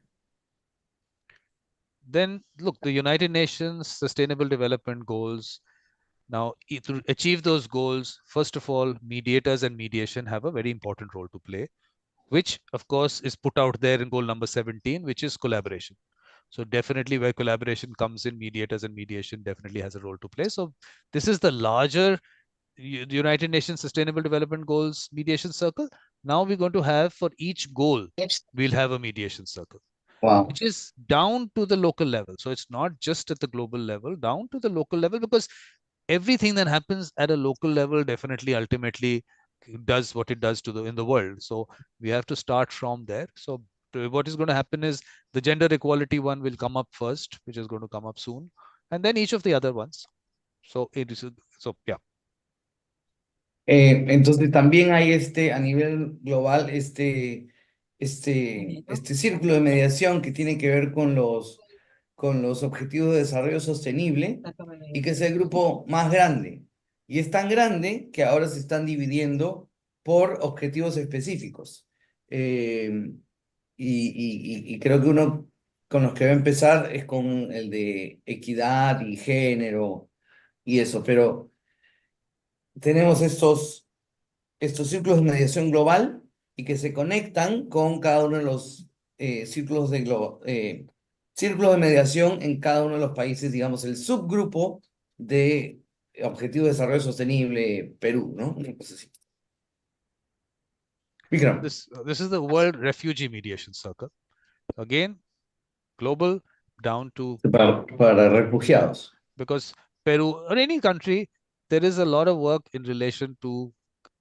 A: Then look, the United Nations Sustainable Development Goals. Now, to achieve those goals, first of all, mediators and mediation have a very important role to play, which of course is put out there in goal number 17, which is collaboration. So definitely where collaboration comes in, mediators and mediation definitely has a role to play. So this is the larger the United Nations Sustainable Development Goals mediation circle. Now we're going to have for each goal, we'll have a mediation circle,
B: Wow.
A: which is down to the local level. So it's not just at the global level, down to the local level, because everything that happens at a local level definitely ultimately does what it does to the in the world. So we have to start from there. So what is going to happen is the gender equality one will come up first, which is going to come up soon, and then each of the other ones. So it is so yeah.
B: Entonces también hay a nivel global, este círculo de mediación que tiene que ver con los Objetivos de Desarrollo Sostenible y que es el grupo más grande. Y es tan grande que ahora se están dividiendo por objetivos específicos. Y creo que uno con los que va a empezar es con el de equidad y género y eso, pero tenemos estos círculos de mediación global y que se conectan con cada uno de los círculos de mediación en cada uno de los países, digamos, el subgrupo de Objetivo de Desarrollo Sostenible Perú, ¿no? Una cosa así. Vikram.
A: This is the World Refugee Mediation Circle. Again, global down to
B: Para refugiados.
A: because Peru or any country, there is a lot of work in relation to,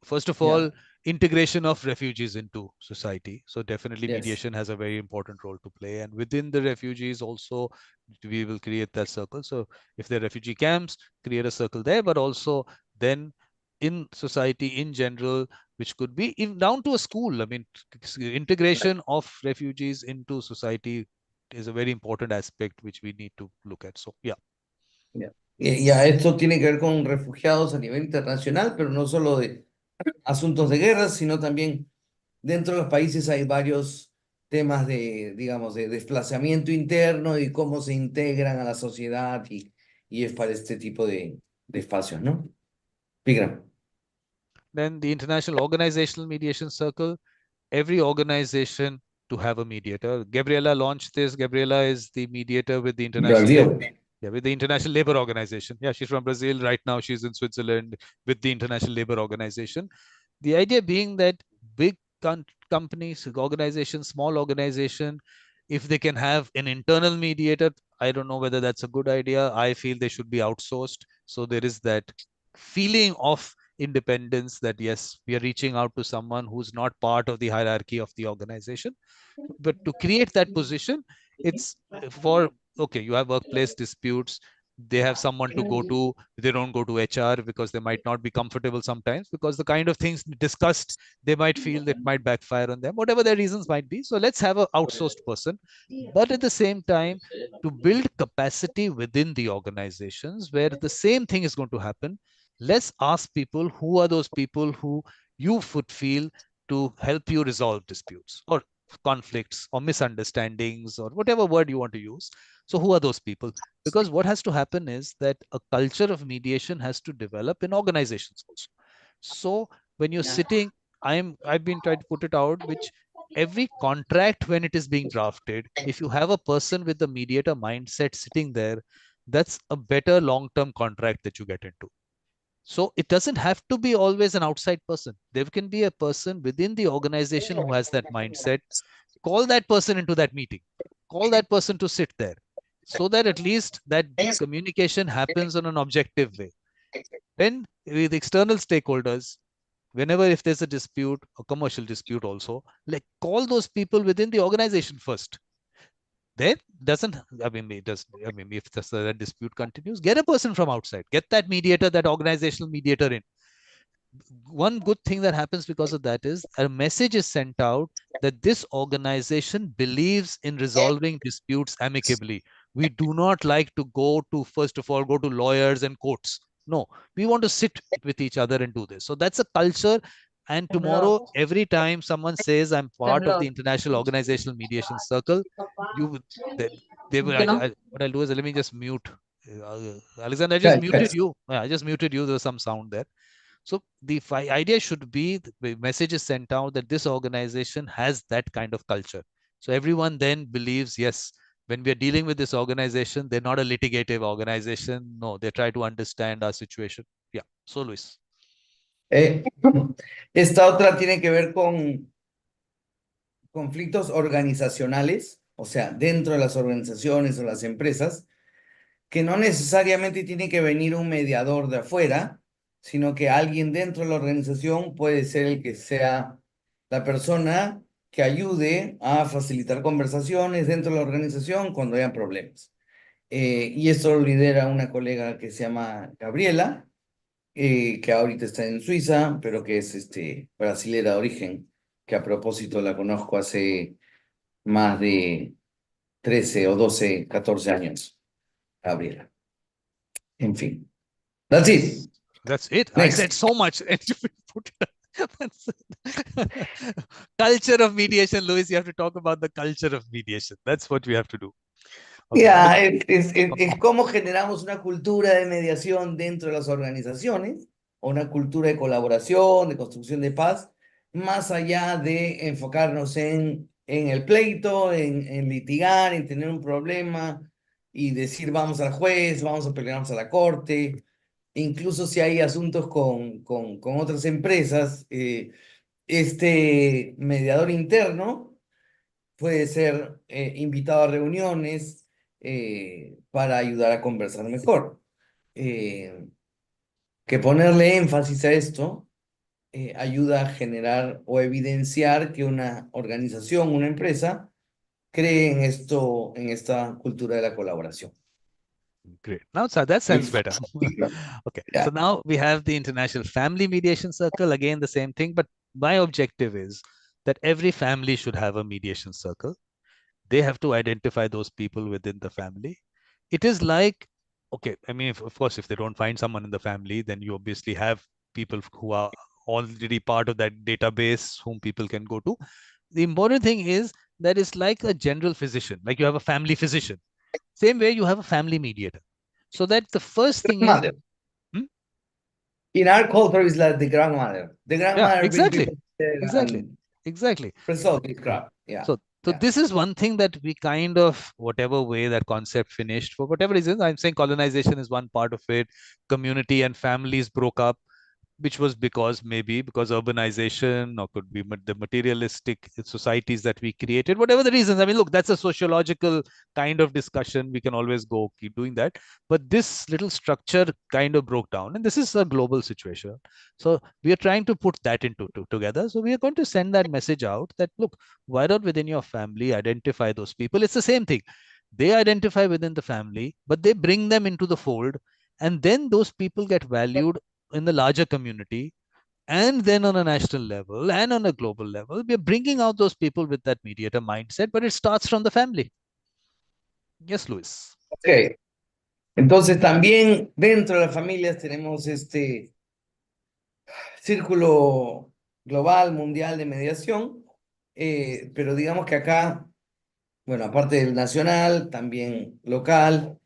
A: first of all, integration of refugees into society. So definitely mediation has a very important role to play. And within the refugees also, we will create that circle. So if there are refugee camps, create a circle there, but also then in society in general, which could be even down to a school. I mean, integration of refugees into society is a very important aspect which we need to look at. So yeah.
B: Ya, esto tiene que ver con refugiados a nivel internacional, pero no solo de asuntos de guerra, sino también dentro de los países hay varios temas de, digamos, de desplazamiento interno y cómo se integran a la sociedad y es para este tipo de espacios, ¿no? Vikram.
A: Then the International Organizational Mediation Circle, every organization to have a mediator. Gabriela launched this. Gabriela is the mediator with the with the International Labour Organization. Yeah, she's from Brazil. Right now, she's in Switzerland with the International Labour Organization. The idea being that big companies, organizations, small organization, if they can have an internal mediator, I don't know whether that's a good idea. I feel they should be outsourced. So there is that feeling of independence that, yes, we are reaching out to someone who's not part of the hierarchy of the organization. But to create that position, it's for, okay, you have workplace disputes. They have someone to go to. They don't go to HR because they might not be comfortable sometimes because the kind of things discussed, they might feel that might backfire on them, whatever their reasons might be. So let's have an outsourced person. But at the same time, to build capacity within the organizations where the same thing is going to happen, let's ask people who are those people who you would feel to help you resolve disputes or conflicts or misunderstandings or whatever word you want to use. So who are those people? Because what has to happen is that a culture of mediation has to develop in organizations also. So when you're sitting, I've been trying to put it out, which every contract when it is being drafted, if you have a person with the mediator mindset sitting there, that's a better long-term contract that you get into. So it doesn't have to be always an outside person. There can be a person within the organization who has that mindset. Call that person into that meeting. Call that person to sit there so that at least that communication happens on an objective way. Then with external stakeholders, whenever if there's a dispute, a commercial dispute also, like call those people within the organization first. Then doesn't, I mean, it does, I mean, if the dispute continues, get a person from outside, get that mediator, that organizational mediator in. One good thing that happens because of that is a message is sent out that this organization believes in resolving disputes amicably. We do not like to go to, first of all, go to lawyers and courts. No, we want to sit with each other and do this. So that's a culture And tomorrow,
C: Tembló.
A: every time someone says I'm part of
C: Tembló.
A: the International Organizational Mediation Circle, you would they will.
C: ¿Qué no?
A: What I'll do is let me just mute. Alexander, I just
B: Right,
A: muted
B: right.
A: you. Yeah, I just muted you. There was some sound there. So the idea should be the message is sent out that this organization has that kind of culture. So everyone then believes, yes, when we are dealing with this organization, they're not a litigative organization. No, they try to understand our situation. Yeah. So Luis.
B: Eh, esta otra tiene que ver con conflictos organizacionales, o sea, dentro de las organizaciones o las empresas, que no necesariamente tiene que venir un mediador de afuera, sino que alguien dentro de la organización puede ser el que sea la persona que ayude a facilitar conversaciones dentro de la organización cuando hayan problemas. Y esto lo lidera una colega que se llama Gabriela, que ahorita está en Suiza, pero que es brasilera de origen, que a propósito la conozco hace más de 13 o 12, 14 años, Gabriela. En fin. That's it.
A: That's it. I
B: Next.
A: said so much. Culture of mediation, Luis. You have to talk about the culture of mediation. That's what we have to do. Okay.
B: Yeah, es cómo generamos una cultura de mediación dentro de las organizaciones, o una cultura de colaboración, de construcción de paz, más allá de enfocarnos en el pleito, en litigar, en tener un problema y decir vamos al juez, vamos a pelearnos a la corte. Incluso si hay asuntos con otras empresas, este mediador interno puede ser invitado a reuniones para ayudar a conversar mejor. Que ponerle énfasis a esto ayuda a generar o evidenciar que una organización, una empresa, cree en esto, en esta cultura de la colaboración.
A: Great. Now, so that sounds better. Okay.
B: Yeah.
A: So now we have the International Family Mediation Circle. Again, the same thing. But my objective is that every family should have a mediation circle. They have to identify those people within the family. It is like, okay, I mean, of course, if they don't find someone in the family, then you obviously have people who are already part of that database whom people can go to. The important thing is that it's like a general physician, like you have a family physician. Same way you have a family mediator. So that the first thing is,
B: in our culture is like the grandmother. The grandmother
A: yeah, exactly,
B: exactly. Resolve this crap. Yeah.
A: So this is one thing that we kind of, whatever way that concept finished, for whatever reason, I'm saying colonization is one part of it. Community and families broke up, which was because urbanization, or could be the materialistic societies that we created, whatever the reasons. I mean, look, that's a sociological kind of discussion. We can always keep doing that. But this little structure kind of broke down, and this is a global situation. So we are trying to put that into together. So we are going to send that message out that, look, why not within your family identify those people? It's the same thing. They identify within the family, but they bring them into the fold. And then those people get valued in the larger community, and then on a national level and on a global level. We're bringing out those people with that mediator mindset, but it starts from the family. Yes, Luis.
B: Ok. Entonces también dentro de las familias tenemos este círculo global, mundial de mediación, pero digamos que acá, bueno, aparte del nacional, también local,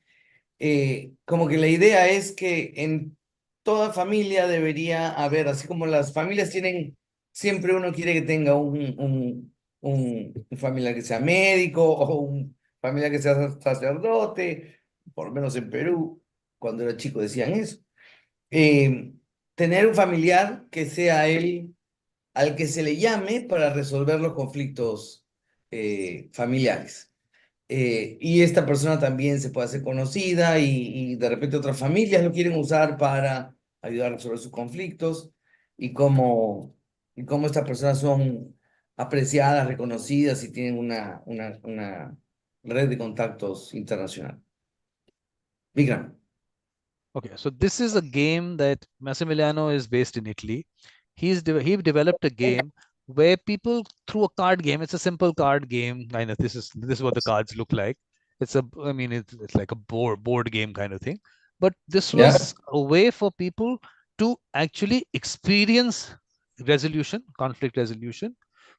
B: como que la idea es que en toda familia debería haber, así como las familias tienen, siempre uno quiere que tenga un familiar que sea médico o un familiar que sea sacerdote, por lo menos en Perú, cuando era chico decían eso. Tener un familiar que sea él al que se le llame para resolver los conflictos familiares. Y esta persona también se puede hacer conocida y de repente otras familias lo quieren usar para ayudar a resolver sus conflictos y cómo estas personas son apreciadas, reconocidas y tienen una red de contactos internacional. Vikram.
A: Okay, so this is a game that Massimiliano is based in Italy. He developed a game where people, through a card game, it's a simple card game. I know this is what the cards look like. It's like a board game kind of thing. But this was a way for people to actually experience resolution, conflict resolution,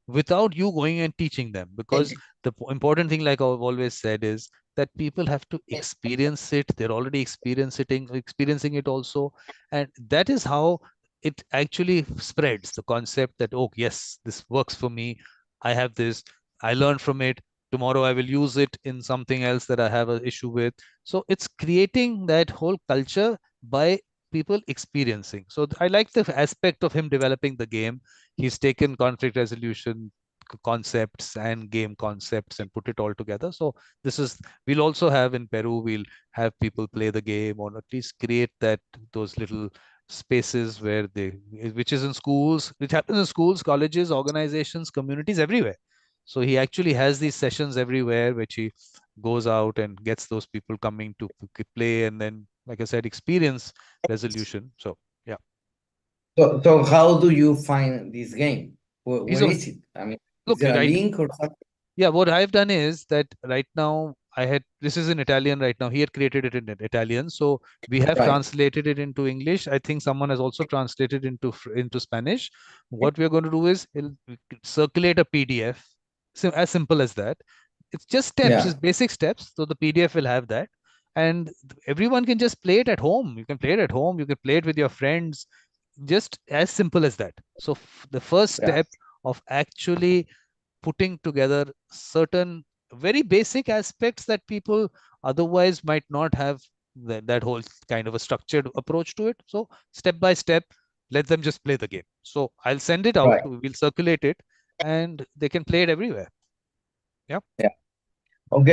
A: without you going and teaching them. Because the important thing, like I've always said, is that people have to experience it. They're already experiencing it also. And that is how it actually spreads the concept that, oh, yes, this works for me. I have this, I learned from it. Tomorrow I will use it in something else that I have an issue with. So it's creating that whole culture by people experiencing. So I like the aspect of him developing the game. He's taken conflict resolution concepts and game concepts and put it all together. So this is, we'll also have in Peru, we'll have people play the game, or at least create that, those little spaces where they, which is in schools, which happens in schools, colleges, organizations, communities, everywhere. So he actually has these sessions everywhere, which he goes out and gets those people coming to play, and then, like I said, experience resolution. So yeah,
B: So how do you find this game?
A: he's
B: Where
A: a
B: is it? I mean, is
A: look
B: there a
A: right.
B: link or something?
A: Yeah, what I've done is that right now I had, this is in Italian right now. He had created it in Italian, so we have
B: Right.
A: translated it into English. I think someone has also translated into Spanish. What we're going to do is he'll circulate a PDF. So as simple as that. It's just steps,
B: Yeah.
A: it's basic steps. So the PDF will have that, and everyone can just play it at home. You can play it at home. You can play it with your friends. Just as simple as that. So the first
B: Yeah.
A: step of actually putting together certain very basic aspects that people otherwise might not have, that whole kind of a structured approach to it. So step by step, let them just play the game. So I'll send it out,
B: Right.
A: we'll circulate it, and they can play it everywhere. Yeah.
B: Yeah. Ok.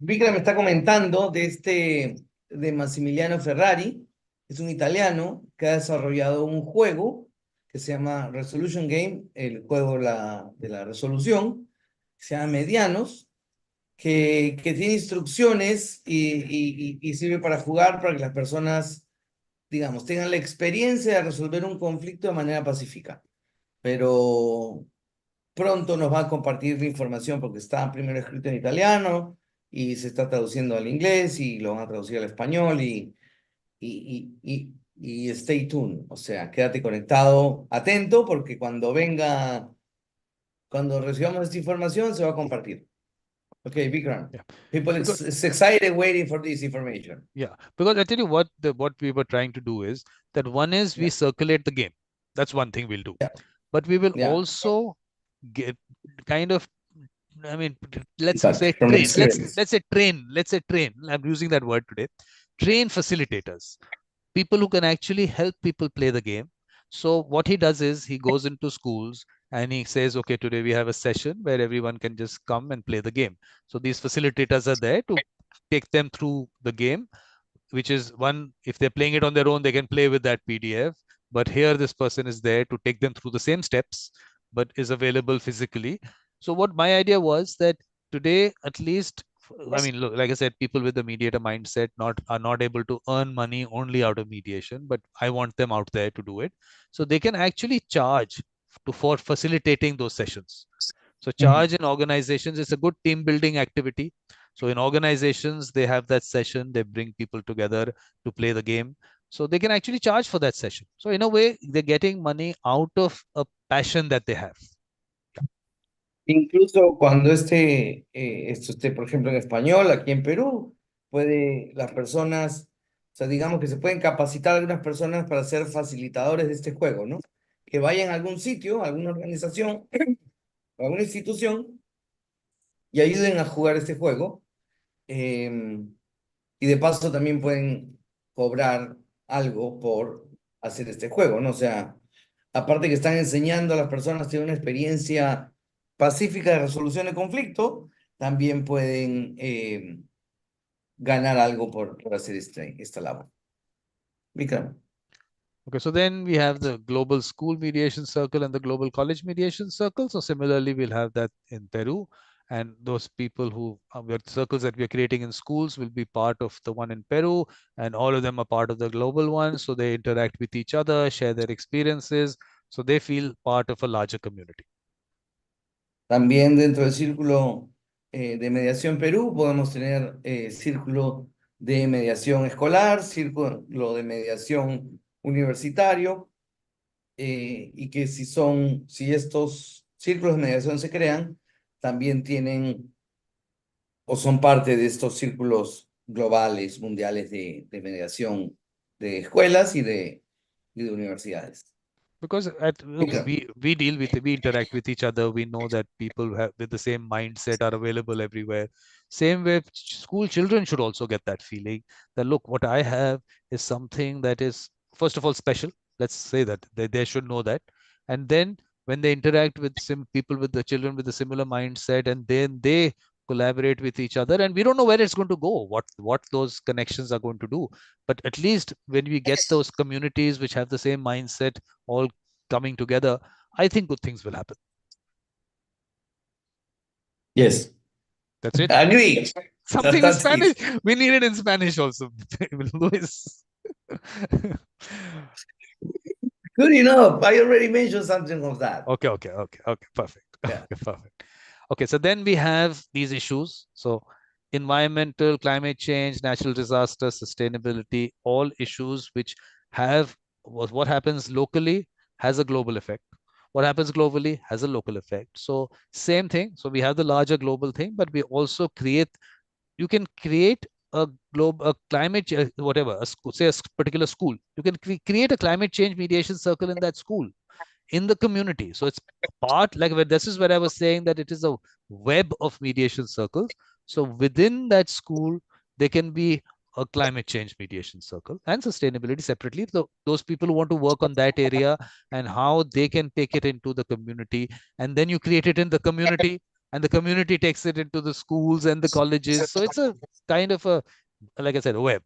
B: Vikram me está comentando de Massimiliano Ferrari. Es un italiano que ha desarrollado un juego que se llama Resolution Game, el juego de la resolución, se llama Medianos, que tiene instrucciones y sirve para jugar, para que las personas, digamos, tengan la experiencia de resolver un conflicto de manera pacífica. Pero pronto nos va a compartir la información porque está primero escrito en italiano y se está traduciendo al inglés y lo van a traducir al español y stay tuned, o sea, quédate conectado, atento, porque cuando recibamos esta información se va a compartir. Okay, Vikram.
A: Yeah.
B: People is excited waiting for this information.
A: Yeah, because I tell you what, what we were trying to do is that one is we circulate the game. That's one thing we'll do.
B: Yeah.
A: But we will
B: Yeah.
A: also get kind of, I mean, let's
B: Exactly.
A: say
B: From
A: train.
B: experience.
A: Let's say train. Let's say train. I'm using that word today. Train facilitators, people who can actually help people play the game. So what he does is he goes into schools and he says, okay, today we have a session where everyone can just come and play the game. So these facilitators are there to take them through the game, which is one, if they're playing it on their own, they can play with that PDF. But here, this person is there to take them through the same steps, but is available physically. So what my idea was that today, at least, I mean, look, like I said, people with the mediator mindset are not able to earn money only out of mediation, but I want them out there to do it. So they can actually charge for facilitating those sessions. So charge in organizations is a good team building activity. So in organizations, they have that session, they bring people together to play the game. So they can actually charge for that session. So in a way, they're getting money out of a passion that they have.
B: Incluso cuando esto esté, por ejemplo, en español, aquí en Perú, las personas, o sea, digamos que se pueden capacitar algunas personas para ser facilitadores de este juego, ¿no? Que vayan a algún sitio, a alguna organización, a alguna institución y ayuden a jugar este juego. Y de paso también pueden cobrar algo por hacer este juego, ¿no? O sea, aparte que están enseñando a las personas a tener una experiencia pacífica de resolución de conflicto, también pueden ganar algo por hacer esta labor. Vikram.
A: Okay, so then we have the global school mediation circle and the global college mediation circle. So similarly, we'll have that in Peru. And those people who are circles that we're creating in schools will be part of the one in Peru, and all of them are part of the global one. So they interact with each other, share their experiences. So they feel part of a larger community.
B: También dentro del círculo de mediación Perú podemos tener círculo de mediación escolar, círculo de mediación universitario, y que si estos círculos de mediación se crean, también tienen o son parte de estos círculos globales, mundiales de mediación de escuelas y de universidades.
A: Because look,
B: Vikram.
A: we interact with each other. We know that people have with the same mindset are available everywhere. Same way, school children should also get that feeling that look, what I have is something that is first of all special. Let's say that they should know that, and then when they interact with some people with the children with a similar mindset, and then they collaborate with each other, and we don't know where it's going to go, what those connections are going to do. But at least when we get those communities which have the same mindset all coming together, I think good things will happen.
B: Yes.
A: That's it.
B: Agree.
A: Something in Spanish. We need it in Spanish also. Luis.
B: Good enough. I already mentioned something of that.
A: Okay, perfect.
B: Yeah.
A: Okay, perfect. Okay, so then we have these issues. So environmental, climate change, natural disaster, sustainability, all issues which have what happens locally has a global effect. What happens globally has a local effect. So same thing. So we have the larger global thing, but we also you can create a climate, whatever, say a particular school. You can create a climate change mediation circle in that school, in the community. So it's part like this is where I was saying that it is a web of mediation circles. So within that school, there can be a climate change mediation circle and sustainability separately. So those people who want to work on that area and how they can take it into the community, and then you create it in the community, and the community takes it into the schools and the colleges. So it's a kind of a, like I said, a web.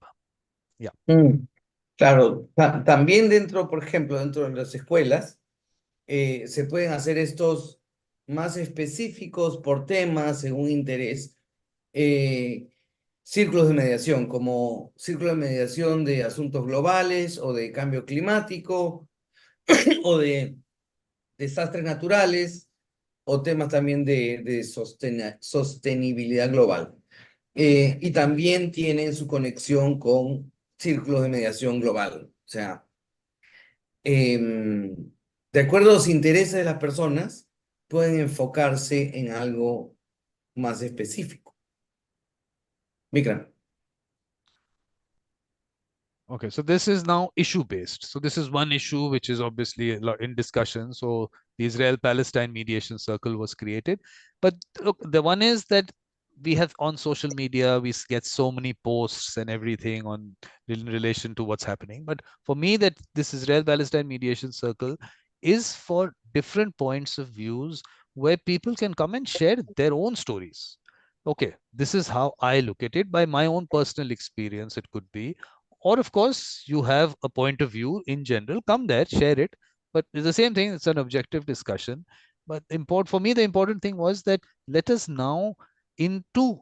A: Yeah.
B: Claro, también dentro, por ejemplo, dentro de las escuelas, se pueden hacer estos más específicos por temas, según interés, círculos de mediación, como círculo de mediación de asuntos globales o de cambio climático o de desastres naturales o temas también de sostenibilidad global. Y también tienen su conexión con círculos de mediación global. O sea, de acuerdo a los intereses de las personas, pueden enfocarse en algo más específico. Vikram.
A: Okay, so this is now issue based. So this is one issue which is obviously in discussion. So the Israel-Palestine mediation circle was created. But look, the one is that we have on social media, we get so many posts and everything on in relation to what's happening. But for me, that this Israel-Palestine mediation circle is for different points of views where people can come and share their own stories. Okay, this is how I look at it by my own personal experience. It could be, or of course you have a point of view in general, come there, share it. But it's the same thing, it's an objective discussion. But for me, the important thing was that let us now into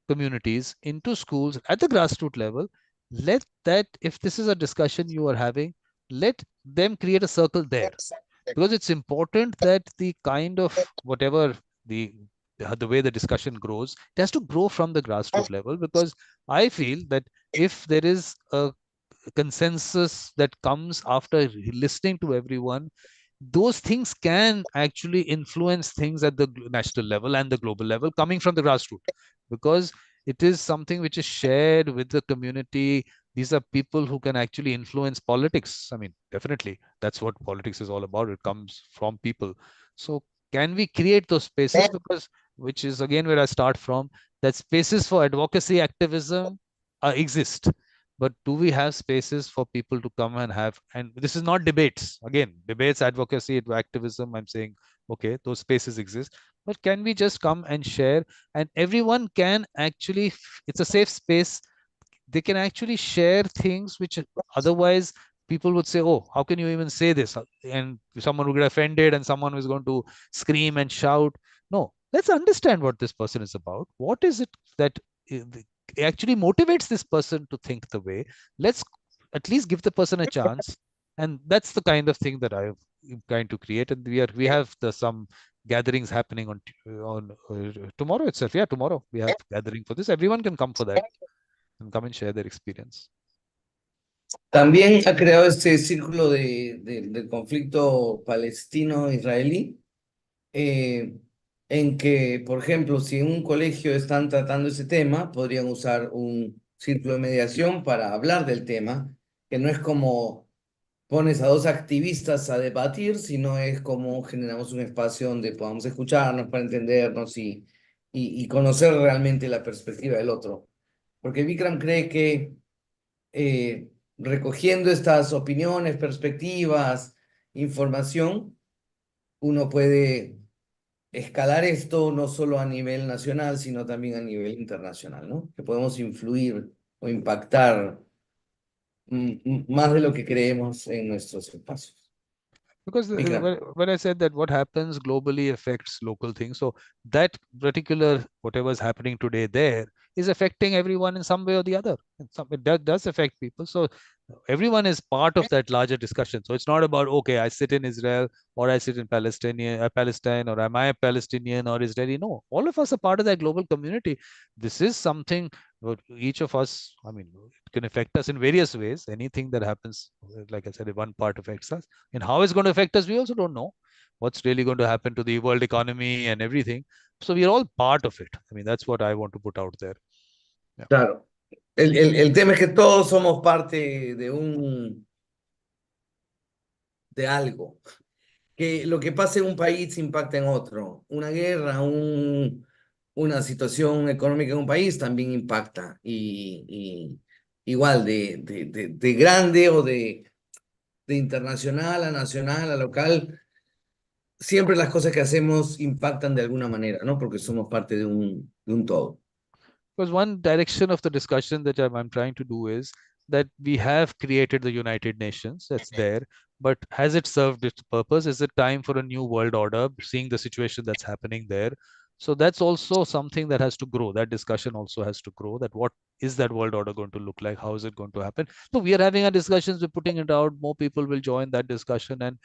A: communities, into schools at the grassroots level, let that, if this is a discussion you are having, let them create a circle there, because it's important that the kind of whatever the way the discussion grows, it has to grow from the grassroots level. Because I feel that if there is a consensus that comes after listening to everyone, those things can actually influence things at the national level and the global level coming from the grassroots, because it is something which is shared with the community. These are people who can actually influence politics. I mean, definitely that's what politics is all about. It comes from people. So can we create those spaces? Because which is again where I start from, that spaces for advocacy, activism exist. But do we have spaces for people to come and have, and this is not debates, again, debates, advocacy, activism, I'm saying, okay, those spaces exist, but can we just come and share, and everyone can actually, it's a safe space, they can actually share things which otherwise people would say, oh, how can you even say this? And someone will get offended and someone is going to scream and shout. No, let's understand what this person is about. What is it that actually motivates this person to think the way? Let's at least give the person a chance. And that's the kind of thing that I'm trying to create. And we have some gatherings happening on tomorrow itself. Yeah, tomorrow we have gathering for this. Everyone can come for that and come and share their experience.
B: También ha creado este círculo del conflicto palestino-israelí, en que, por ejemplo, si en un colegio están tratando ese tema, podrían usar un círculo de mediación para hablar del tema, que no es como pones a dos activistas a debatir, sino es como generamos un espacio donde podamos escucharnos para entendernos y conocer realmente la perspectiva del otro. Porque Vikram cree que recogiendo estas opiniones, perspectivas, información, uno puede escalar esto no solo a nivel nacional, sino también a nivel internacional, ¿no? Que podemos influir o impactar más de lo que creemos en nuestros espacios.
A: Because
B: Vikram.
A: when I said that what happens globally affects local things, so that particular whatever is happening today there is affecting everyone in some way or the other. It does affect people. So everyone is part of that larger discussion. So it's not about, okay, I sit in Israel or I sit in Palestine, or am I a Palestinian or Israeli? No, all of us are part of that global community. This is something what each of us, I mean, it can affect us in various ways. Anything that happens, like I said, if one part affects us, and how it's going to affect us, we also don't know what's really going to happen to the world economy and everything. So we are all part of it. I mean, that's what I want to put out there. Yeah.
B: Claro. El tema es que todos somos parte de algo. Que lo que pasa en un país impacta en otro. Una guerra, una situación económica en un país también impacta. Y igual de grande o de internacional a nacional a local, siempre las cosas que hacemos impactan de alguna manera, ¿no? Porque somos parte de un todo.
A: Because one direction of the discussion that I'm trying to do is that we have created the United Nations, that's there, but has it served its purpose? Is it time for a new world order, seeing the situation that's happening there? So that's also something that has to grow. That discussion also has to grow, that what is that world order going to look like? How is it going to happen? So we are having our discussions, we're putting it out, more people will join that discussion, and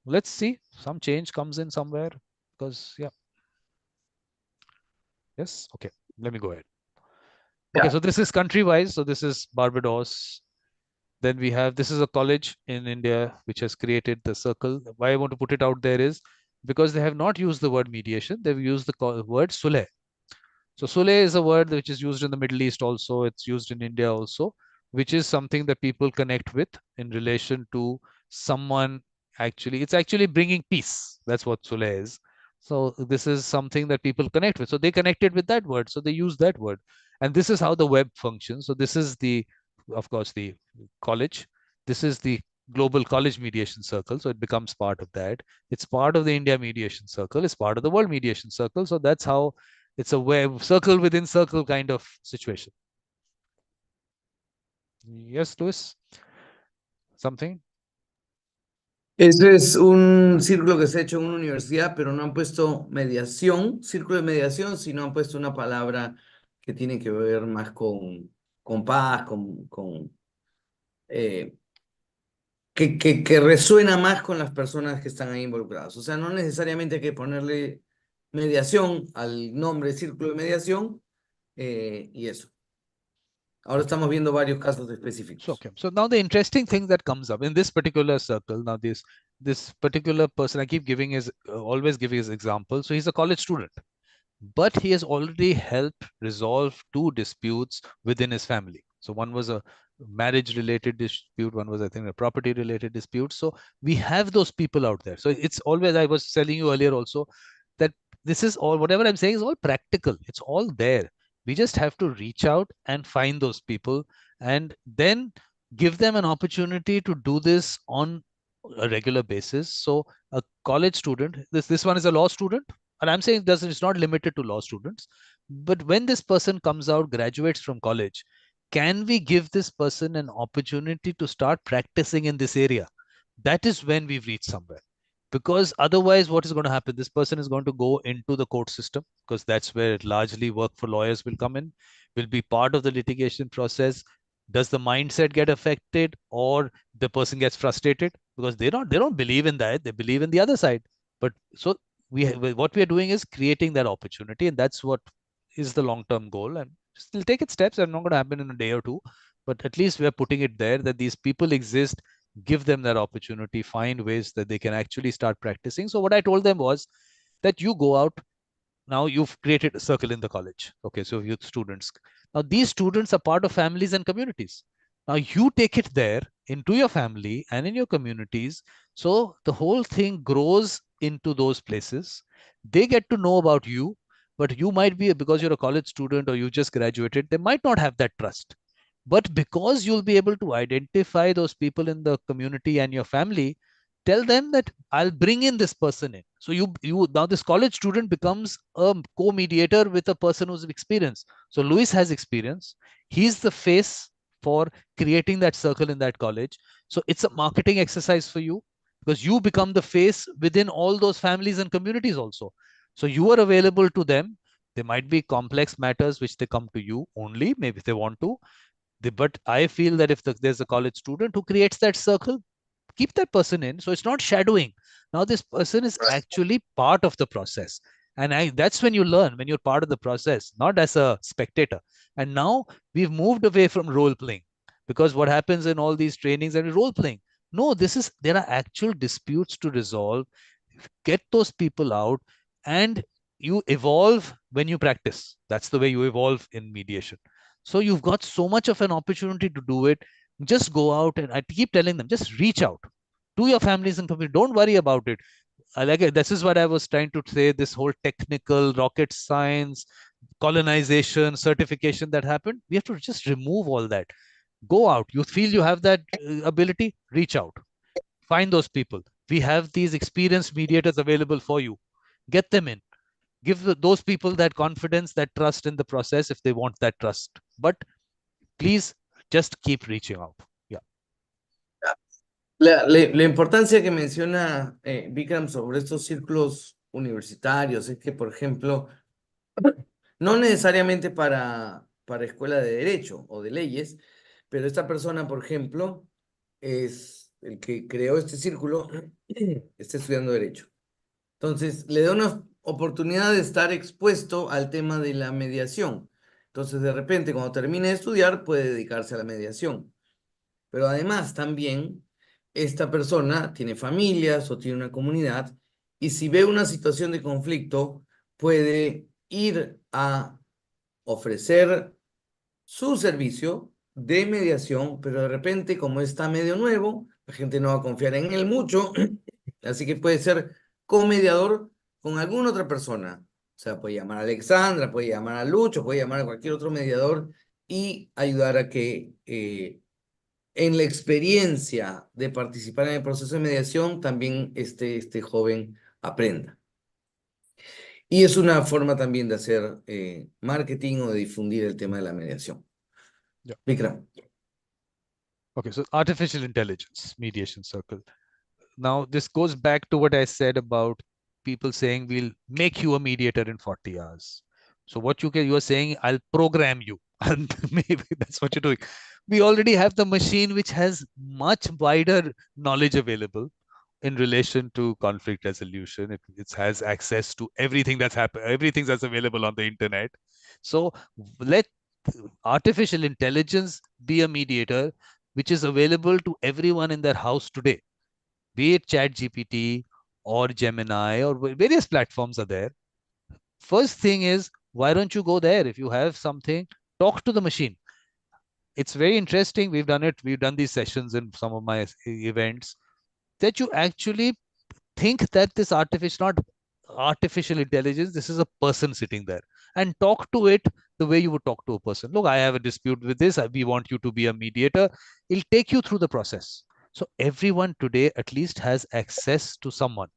A: let's see, some change comes in somewhere. Because, yeah. Yes, okay, let me go ahead. Okay, so this is country-wise. So this is Barbados. Then we have, this is a college in India which has created the circle. Why I want to put it out there is because they have not used the word mediation. They've used the word sulh. So sulh is a word which is used in the Middle East also. It's used in India also, which is something that people connect with in relation to someone. Actually, it's actually bringing peace. That's what sulh is. So this is something that people connect with. So they connected with that word. So they use that word. And this is how the web functions. So this is the, of course, the college. This is the global college mediation circle. So it becomes part of that. It's part of the India mediation circle. It's part of the world mediation circle. So that's how it's a web circle within circle kind of situation. Yes, Luis? Something?
B: Ese es un círculo que se ha hecho en una universidad, pero no han puesto mediación, círculo de mediación, sino han puesto una palabra que tiene que ver más con paz, que resuena más con las personas que están ahí involucradas. O sea, no necesariamente hay que ponerle mediación al nombre círculo de mediación y eso. Ahora estamos viendo varios casos específicos.
A: So, okay. So now the interesting thing that comes up in this particular circle, now this particular person, I keep giving his, always giving his example. So he's a college student, but he has already helped resolve 2 disputes within his family. So one was a marriage related dispute, one was, I think, a property related dispute. So we have those people out there. So it's always, I was telling you earlier also, that this is all, whatever I'm saying is all practical. It's all there. We just have to reach out and find those people and then give them an opportunity to do this on a regular basis. So a college student, this one is a law student, and I'm saying it's not limited to law students, but when this person comes out, graduates from college, can we give this person an opportunity to start practicing in this area? That is when we've reached somewhere. Because otherwise, what is going to happen? This person is going to go into the court system, because that's where largely work for lawyers will come in, will be part of the litigation process. Does the mindset get affected, or the person gets frustrated because they don't believe in that, they believe in the other side? But so what we are doing is creating that opportunity, and that's what is the long-term goal. And still take it steps, and not going to happen in a day or two, but at least we're putting it there that these people exist. Give them that opportunity, find ways that they can actually start practicing. So what I told them was that you go out. Now you've created a circle in the college. Okay, so youth students. Now these students are part of families and communities. Now you take it there into your family and in your communities. So the whole thing grows into those places. They get to know about you, but you might be, because you're a college student or you just graduated, they might not have that trust. But because you'll be able to identify those people in the community and your family, tell them that I'll bring in this person in. So you now this college student becomes a co-mediator with a person who's experienced. So Luis has experience. He's the face for creating that circle in that college. So it's a marketing exercise for you because you become the face within all those families and communities also. So you are available to them. There might be complex matters which they come to you only, maybe if they want to. But I feel that if there's a college student who creates that circle, keep that person in. So it's not shadowing. Now this person is actually part of the process. And that's when you learn, when you're part of the process, not as a spectator. And now we've moved away from role playing, because what happens in all these trainings and role playing. No, there are actual disputes to resolve. Get those people out, and you evolve when you practice. That's the way you evolve in mediation. So you've got so much of an opportunity to do it. Just go out, and I keep telling them, just reach out to your families and community. Don't worry about it. This is what I was trying to say. This whole technical rocket science, colonization, certification that happened, we have to just remove all that. Go out. You feel you have that ability, reach out. Find those people. We have these experienced mediators available for you. Get them in. Give those people that confidence, that trust in the process if they want that trust. But please just keep reaching out. Yeah.
B: La importancia que menciona Vikram sobre estos círculos universitarios es que, por ejemplo, no necesariamente para escuela de derecho o de leyes, pero esta persona, por ejemplo, es el que creó este círculo, está estudiando derecho. Entonces, le da una oportunidad de estar expuesto al tema de la mediación. Entonces, de repente, cuando termine de estudiar, puede dedicarse a la mediación. Pero además, también, esta persona tiene familias o tiene una comunidad, y si ve una situación de conflicto, puede ir a ofrecer su servicio de mediación, pero de repente, como está medio nuevo, la gente no va a confiar en él mucho, así que puede ser comediador con alguna otra persona. O sea, puede llamar a Alexandra, puede llamar a Lucho, puede llamar a cualquier otro mediador y ayudar a que en la experiencia de participar en el proceso de mediación también este joven aprenda. Y es una forma también de hacer marketing o de difundir el tema de la mediación.
A: Yeah.
B: Vikram.
A: Okay, so artificial intelligence, mediation circle. Now, this goes back to what I said about people saying we'll make you a mediator in 40 hours. So what you are saying, I'll program you. And maybe that's what you're doing. We already have the machine which has much wider knowledge available in relation to conflict resolution. It has access to everything that's happened, everything that's available on the internet. So let artificial intelligence be a mediator which is available to everyone in their house today, be it ChatGPT or Gemini or various platforms are there. First thing is, why don't you go there? If you have something, talk to the machine. It's very interesting. We've done these sessions in some of my events, that you actually think that this not artificial intelligence, this is a person sitting there, and talk to it the way you would talk to a person. Look, I have a dispute with this. We want you to be a mediator. It'll take you through the process. So everyone today at least has access to someone.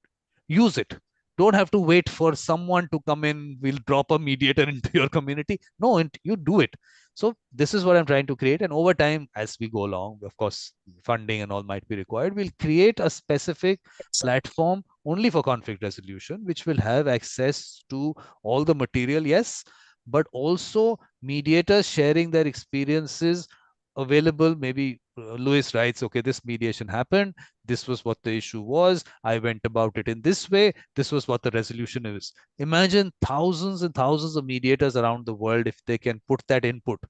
A: Use it. Don't have to wait for someone to come in. We'll drop a mediator into your community. No, and you do it. So this is what I'm trying to create. And over time, as we go along, of course, funding and all might be required. We'll create a specific platform only for conflict resolution, which will have access to all the material, yes, but also mediators sharing their experiences available. Maybe Luis writes, okay, this mediation happened. This was what the issue was. I went about it in this way. This was what the resolution is. Imagine thousands and thousands of mediators around the world. If they can put that input,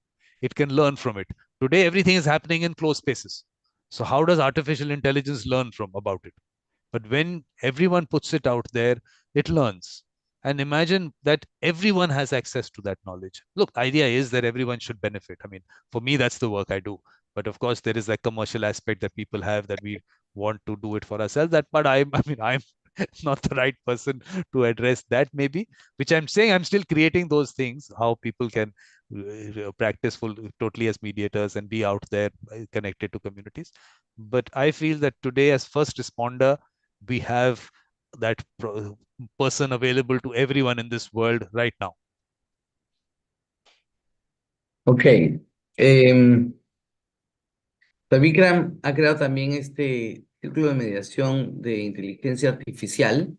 A: it can learn from it. Today, everything is happening in closed spaces. So how does artificial intelligence learn from about it? But when everyone puts it out there, it learns. And imagine that everyone has access to that knowledge. Look, idea is that everyone should benefit. I mean, for me, that's the work I do. But of course, there is that commercial aspect that people have that we want to do it for ourselves. That, but I mean, I'm not the right person to address that. Maybe, which I'm saying, I'm still creating those things. How people can practice full totally as mediators and be out there connected to communities. But I feel that today, as first responder, we have that person available to everyone in this world right now.
B: Ok. Vikram ha creado también este círculo de mediación de inteligencia artificial,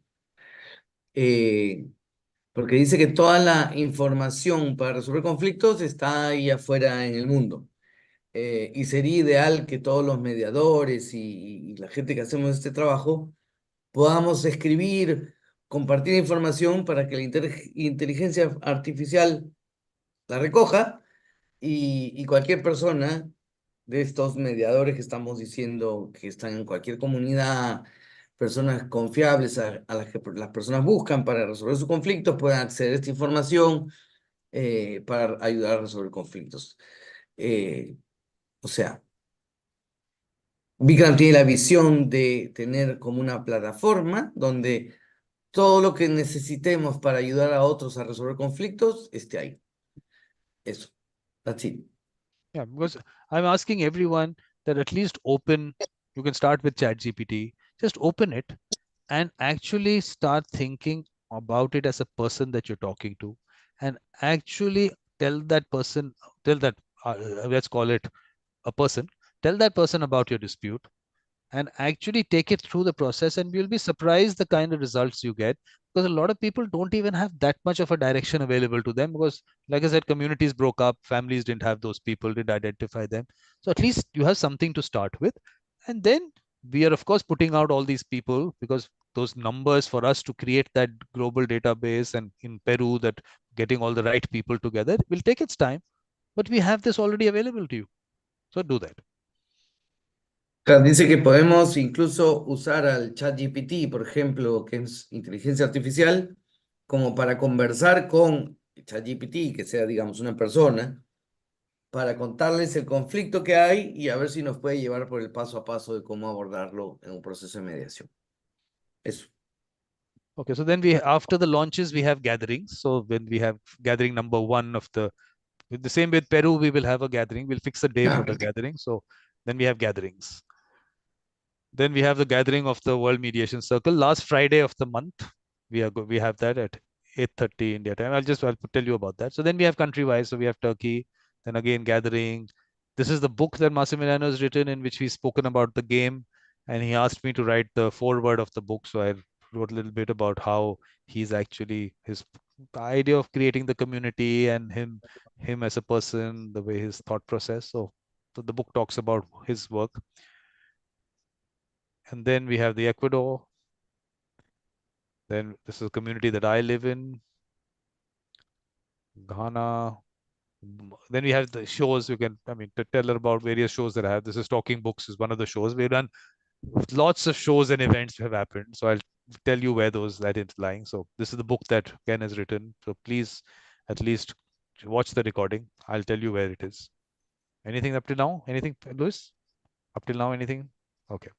B: porque dice que toda la información para resolver conflictos está ahí afuera en el mundo. Y sería ideal que todos los mediadores y la gente que hacemos este trabajo podamos escribir, compartir información para que la inteligencia artificial la recoja y cualquier persona de estos mediadores que estamos diciendo que están en cualquier comunidad, personas confiables a las que las personas buscan para resolver sus conflictos, puedan acceder a esta información para ayudar a resolver conflictos. O sea, Vikram tiene la visión de tener como una plataforma donde todo lo que necesitemos para ayudar a otros a resolver conflictos esté ahí. Eso. That's it.
A: Yeah, because I'm asking everyone that at least open, you can start with ChatGPT, just open it and actually start thinking about it as a person that you're talking to, and actually tell that person, tell that, let's call it a person, tell that person about your dispute and actually take it through the process, and you'll be surprised the kind of results you get, because a lot of people don't even have that much of a direction available to them, because like I said, communities broke up, families didn't have those people, didn't identify them. So at least you have something to start with. And then we are of course putting out all these people, because those numbers for us to create that global database, and in Peru that getting all the right people together will take its time, but we have this already available to you, so do that.
B: Claro, dice que podemos incluso usar al ChatGPT, por ejemplo, que es inteligencia artificial, como para conversar con ChatGPT, que sea, digamos, una persona, para contarles el conflicto que hay y a ver si nos puede llevar por el paso a paso de cómo abordarlo en un proceso de mediación. Eso.
A: Okay, so then we, after the launches, we have gatherings. So when we have gathering number 1 of the same with Peru, we will have a gathering. We'll fix a day for the gathering. So then we have gatherings. Then we have the gathering of the World Mediation Circle. Last Friday of the month, we have that at 8:30 India time. I'll tell you about that. So then we have country-wise. So we have Turkey. Then again gathering. This is the book that Massimiliano has written, in which he's spoken about the game, and he asked me to write the foreword of the book. So I wrote a little bit about how he's actually his the idea of creating the community, and him as a person, the way his thought process. So the book talks about his work. And then we have the Ecuador. Then this is a community that I live in, Ghana. Then we have the shows. You can, I mean, to tell her about various shows that I have. This is Talking Books is one of the shows. We've done lots of shows and events have happened. So I'll tell you where that is lying. So this is the book that Ken has written. So please at least watch the recording. I'll tell you where it is. Anything up to now? Anything, Luis? Up till now, anything? Okay.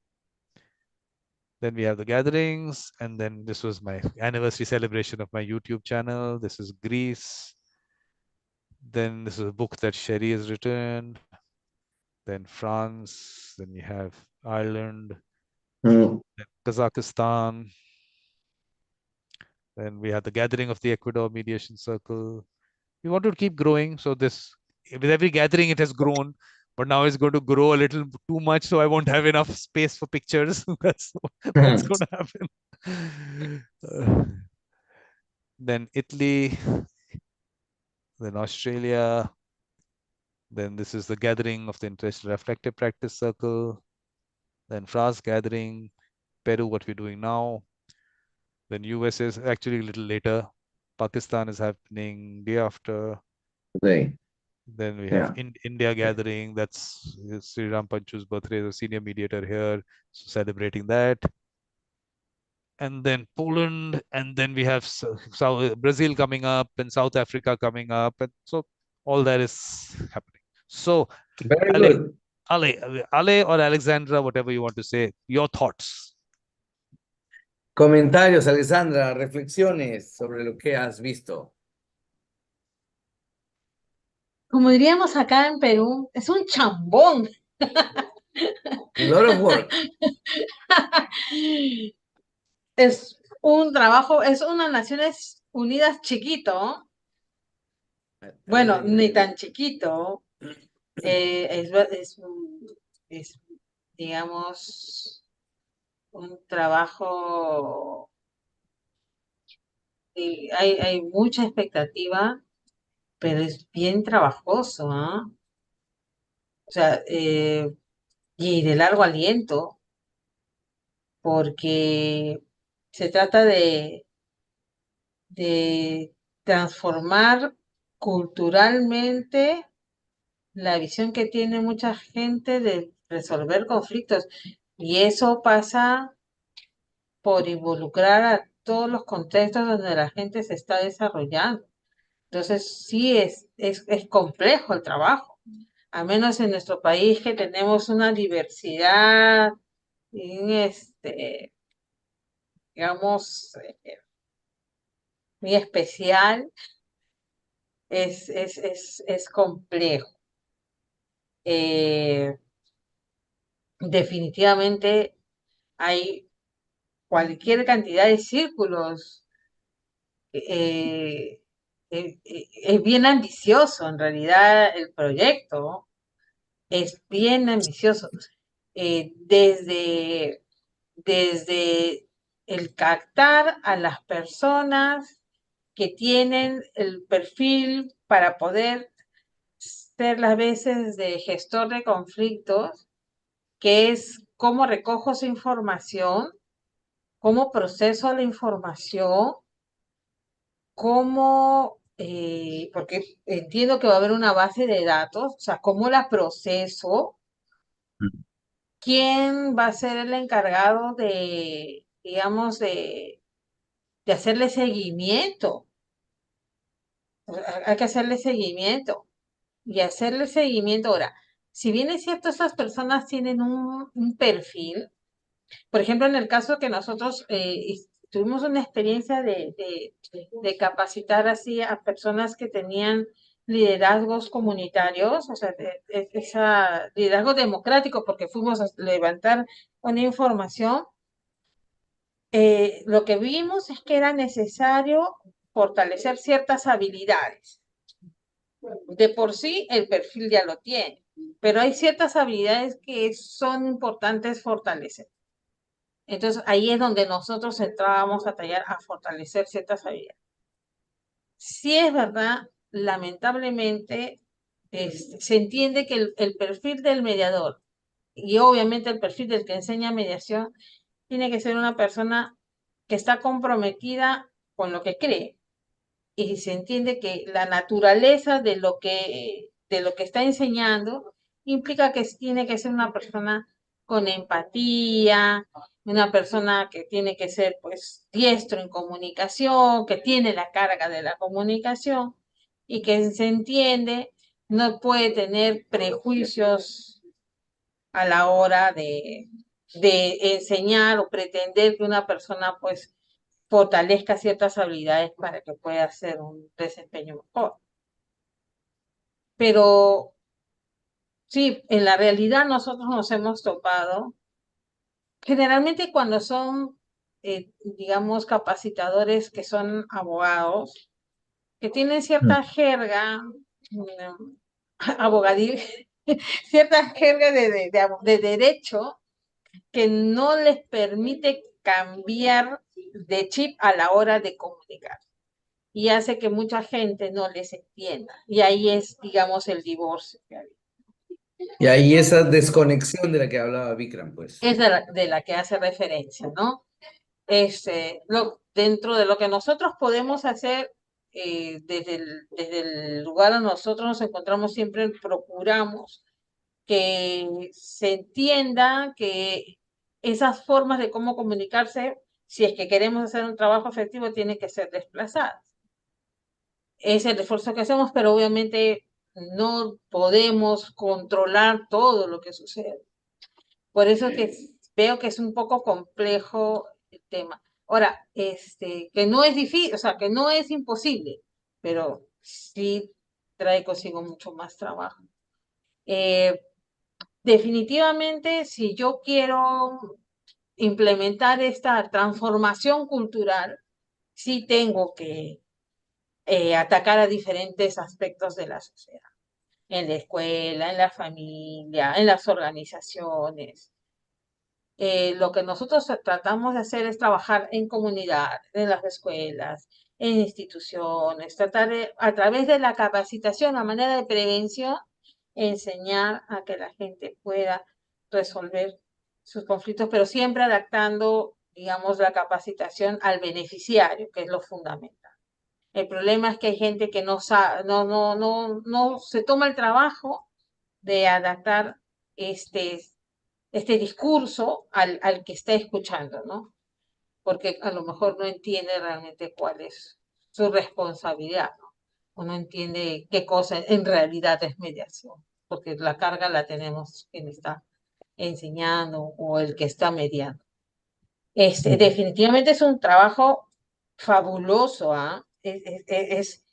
A: Then we have the gatherings, and then this was my anniversary celebration of my YouTube channel. This is Greece. Then this is a book that Sherry has written. Then France. Then we have Ireland. Then Kazakhstan. Then we have the gathering of the Ecuador Mediation Circle. We want to keep growing. So this, with every gathering, it has grown, but now it's going to grow a little too much. So I won't have enough space for pictures. That's what's going to happen. Then Italy, then Australia. Then this is the gathering of the International Reflective Practice Circle. Then France gathering, Peru, what we're doing now. Then US is actually a little later. Pakistan is happening day after.
B: Okay.
A: Then we have
B: Yeah.
A: India gathering. That's Sri Ram Panchu's birthday, the senior mediator here, so celebrating that. And then Poland, and then we have South Brazil coming up, and South Africa coming up, and so all that is happening. So,
B: Very
A: Ale,
B: good.
A: Ale or Alexandra, whatever you want to say, your thoughts.
B: Comentarios, Alexandra, reflexiones sobre lo que has visto.
C: Como diríamos acá en Perú, es un chambón.
B: A lot of work.
C: Es un trabajo, es unas Naciones Unidas chiquito. Bueno, ni tan chiquito. Es, digamos, un trabajo. Hay mucha expectativa, pero es bien trabajoso, ¿ah? O sea, y de largo aliento, porque se trata de transformar culturalmente la visión que tiene mucha gente de resolver conflictos. Y eso pasa por involucrar a todos los contextos donde la gente se está desarrollando. Entonces, sí es complejo el trabajo, a menos en nuestro país que tenemos una diversidad, digamos, muy especial, es complejo. Definitivamente hay cualquier cantidad de círculos. Es bien ambicioso, en realidad, el proyecto es bien ambicioso. Desde el captar a las personas que tienen el perfil para poder ser las veces de gestor de conflictos, que es cómo recojo esa información, cómo proceso la información, porque entiendo que va a haber una base de datos, o sea, cómo la proceso, quién va a ser el encargado de, digamos, de hacerle seguimiento. Hay que hacerle seguimiento y hacerle seguimiento. Ahora, si bien es cierto, esas personas tienen un perfil. Por ejemplo, en el caso que nosotros tuvimos una experiencia de capacitar así a personas que tenían liderazgos comunitarios, o sea, liderazgo democrático, porque fuimos a levantar una información, lo que vimos es que era necesario fortalecer ciertas habilidades. De por sí, el perfil ya lo tiene, pero hay ciertas habilidades que son importantes fortalecer. Entonces, ahí es donde nosotros entrábamos a tallar, a fortalecer ciertas habilidades. Sí es verdad, lamentablemente, se entiende que el perfil del mediador y obviamente el perfil del que enseña mediación tiene que ser una persona que está comprometida con lo que cree. Y se entiende que la naturaleza de lo que está enseñando implica que tiene que ser una persona con empatía, una persona que tiene que ser pues diestro en comunicación, que tiene la carga de la comunicación y que se entiende, no puede tener prejuicios a la hora de enseñar o pretender que una persona pues fortalezca ciertas habilidades para que pueda hacer un desempeño mejor. Pero sí, en la realidad nosotros nos hemos topado, generalmente cuando son, digamos, capacitadores que son abogados, que tienen cierta jerga abogadil, cierta jerga de derecho que no les permite cambiar de chip a la hora de comunicar. Y hace que mucha gente no les entienda. Y ahí es, digamos, el divorcio que hay.
B: Y ahí esa desconexión de la que hablaba Vikram, pues.
C: Es de la que hace referencia, ¿no? Dentro de lo que nosotros podemos hacer desde el lugar donde nosotros nos encontramos siempre procuramos que se entienda que esas formas de cómo comunicarse, si es que queremos hacer un trabajo efectivo, tienen que ser desplazadas. Es el esfuerzo que hacemos, pero obviamente no podemos controlar todo lo que sucede. Por eso que veo que es un poco complejo el tema. Ahora, que no es difícil, o sea, que no es imposible, pero sí trae consigo mucho más trabajo. Definitivamente, si yo quiero implementar esta transformación cultural, sí tengo que atacar a diferentes aspectos de la sociedad, en la escuela, en la familia, en las organizaciones. Lo que nosotros tratamos de hacer es trabajar en comunidad, en las escuelas, en instituciones, tratar de, a través de la capacitación, a manera de prevención, enseñar a que la gente pueda resolver sus conflictos, pero siempre adaptando, digamos, la capacitación al beneficiario, que es lo fundamental. El problema es que hay gente que no sabe, no se toma el trabajo de adaptar este discurso al que está escuchando, ¿no? Porque a lo mejor no entiende realmente cuál es su responsabilidad, ¿no? O no entiende qué cosa en realidad es mediación, porque la carga la tenemos quien está enseñando o el que está mediando. Definitivamente es un trabajo fabuloso, ¿ah? Es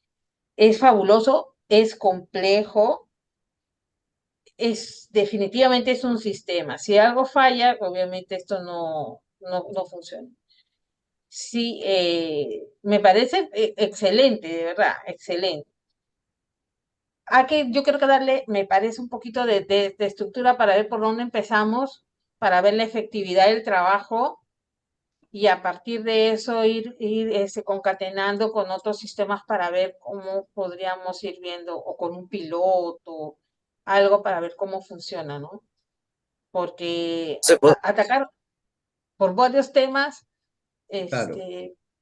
C: fabuloso, es complejo, definitivamente es un sistema. Si algo falla, obviamente esto no funciona. Sí, me parece excelente, de verdad, excelente. Yo creo que darle, me parece un poquito de estructura para ver por dónde empezamos, para ver la efectividad del trabajo y a partir de eso ir concatenando con otros sistemas para ver cómo podríamos ir viendo, o con un piloto, algo para ver cómo funciona, ¿no? Porque atacar por varios temas,
B: Claro.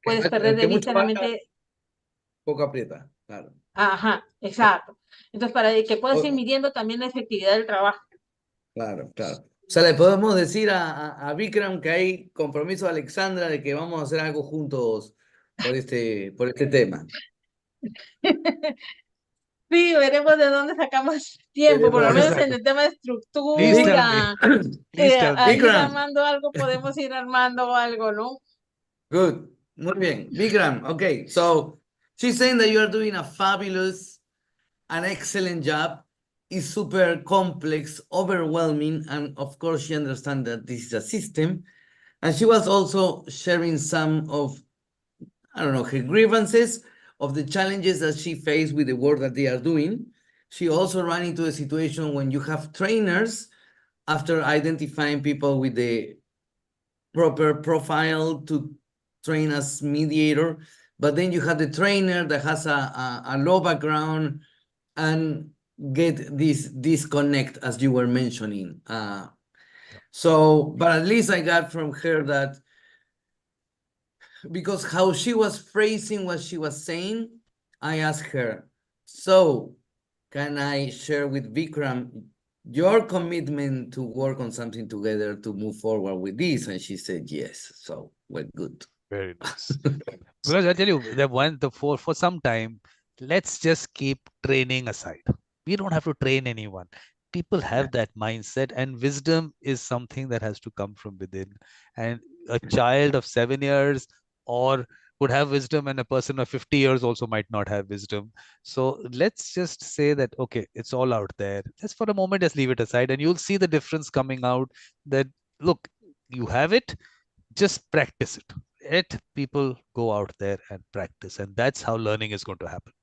C: puedes perder
B: El que
C: de
B: mucho
C: vista
B: abarca,
C: realmente.
B: poco aprieta, claro.
C: Ajá, exacto. Entonces, para que puedas ir midiendo también la efectividad del trabajo.
B: Claro, claro. O sea, le podemos decir a Vikram que hay compromiso de Alexandra de que vamos a hacer algo juntos por este tema.
C: Sí, veremos de dónde sacamos tiempo, por lo menos en el tema de
A: Please tell me.
C: estructura,
A: Please tell me.
C: ir
B: Vikram.
C: armando algo, podemos ir armando algo, ¿no?
B: Good. Muy bien. Vikram, okay. So she's saying that you are doing a fabulous, an excellent job. It's super complex, overwhelming, and of course she understands that this is a system. And she was also sharing some of, I don't know, her grievances of the challenges that she faced with the work that they are doing. She also ran into a situation when you have trainers, after identifying people with the proper profile to train as mediator, but then you have the trainer that has a low background and get this disconnect, as you were mentioning. But at least I got from her that, because how she was phrasing what she was saying, I asked her, so can I share with Vikram your commitment to work on something together to move forward with this? And she said yes. So we're good.
A: Very nice. Because I'll tell you that for some time, let's just keep training aside. We don't have to train anyone. People have that mindset, and wisdom is something that has to come from within. And a child of 7 years or would have wisdom, and a person of 50 years also might not have wisdom. So let's just say that, okay, it's all out there. Just for a moment, just leave it aside, and you'll see the difference coming out that, look, you have it, just practice it. Let people go out there and practice, and that's how learning is going to happen.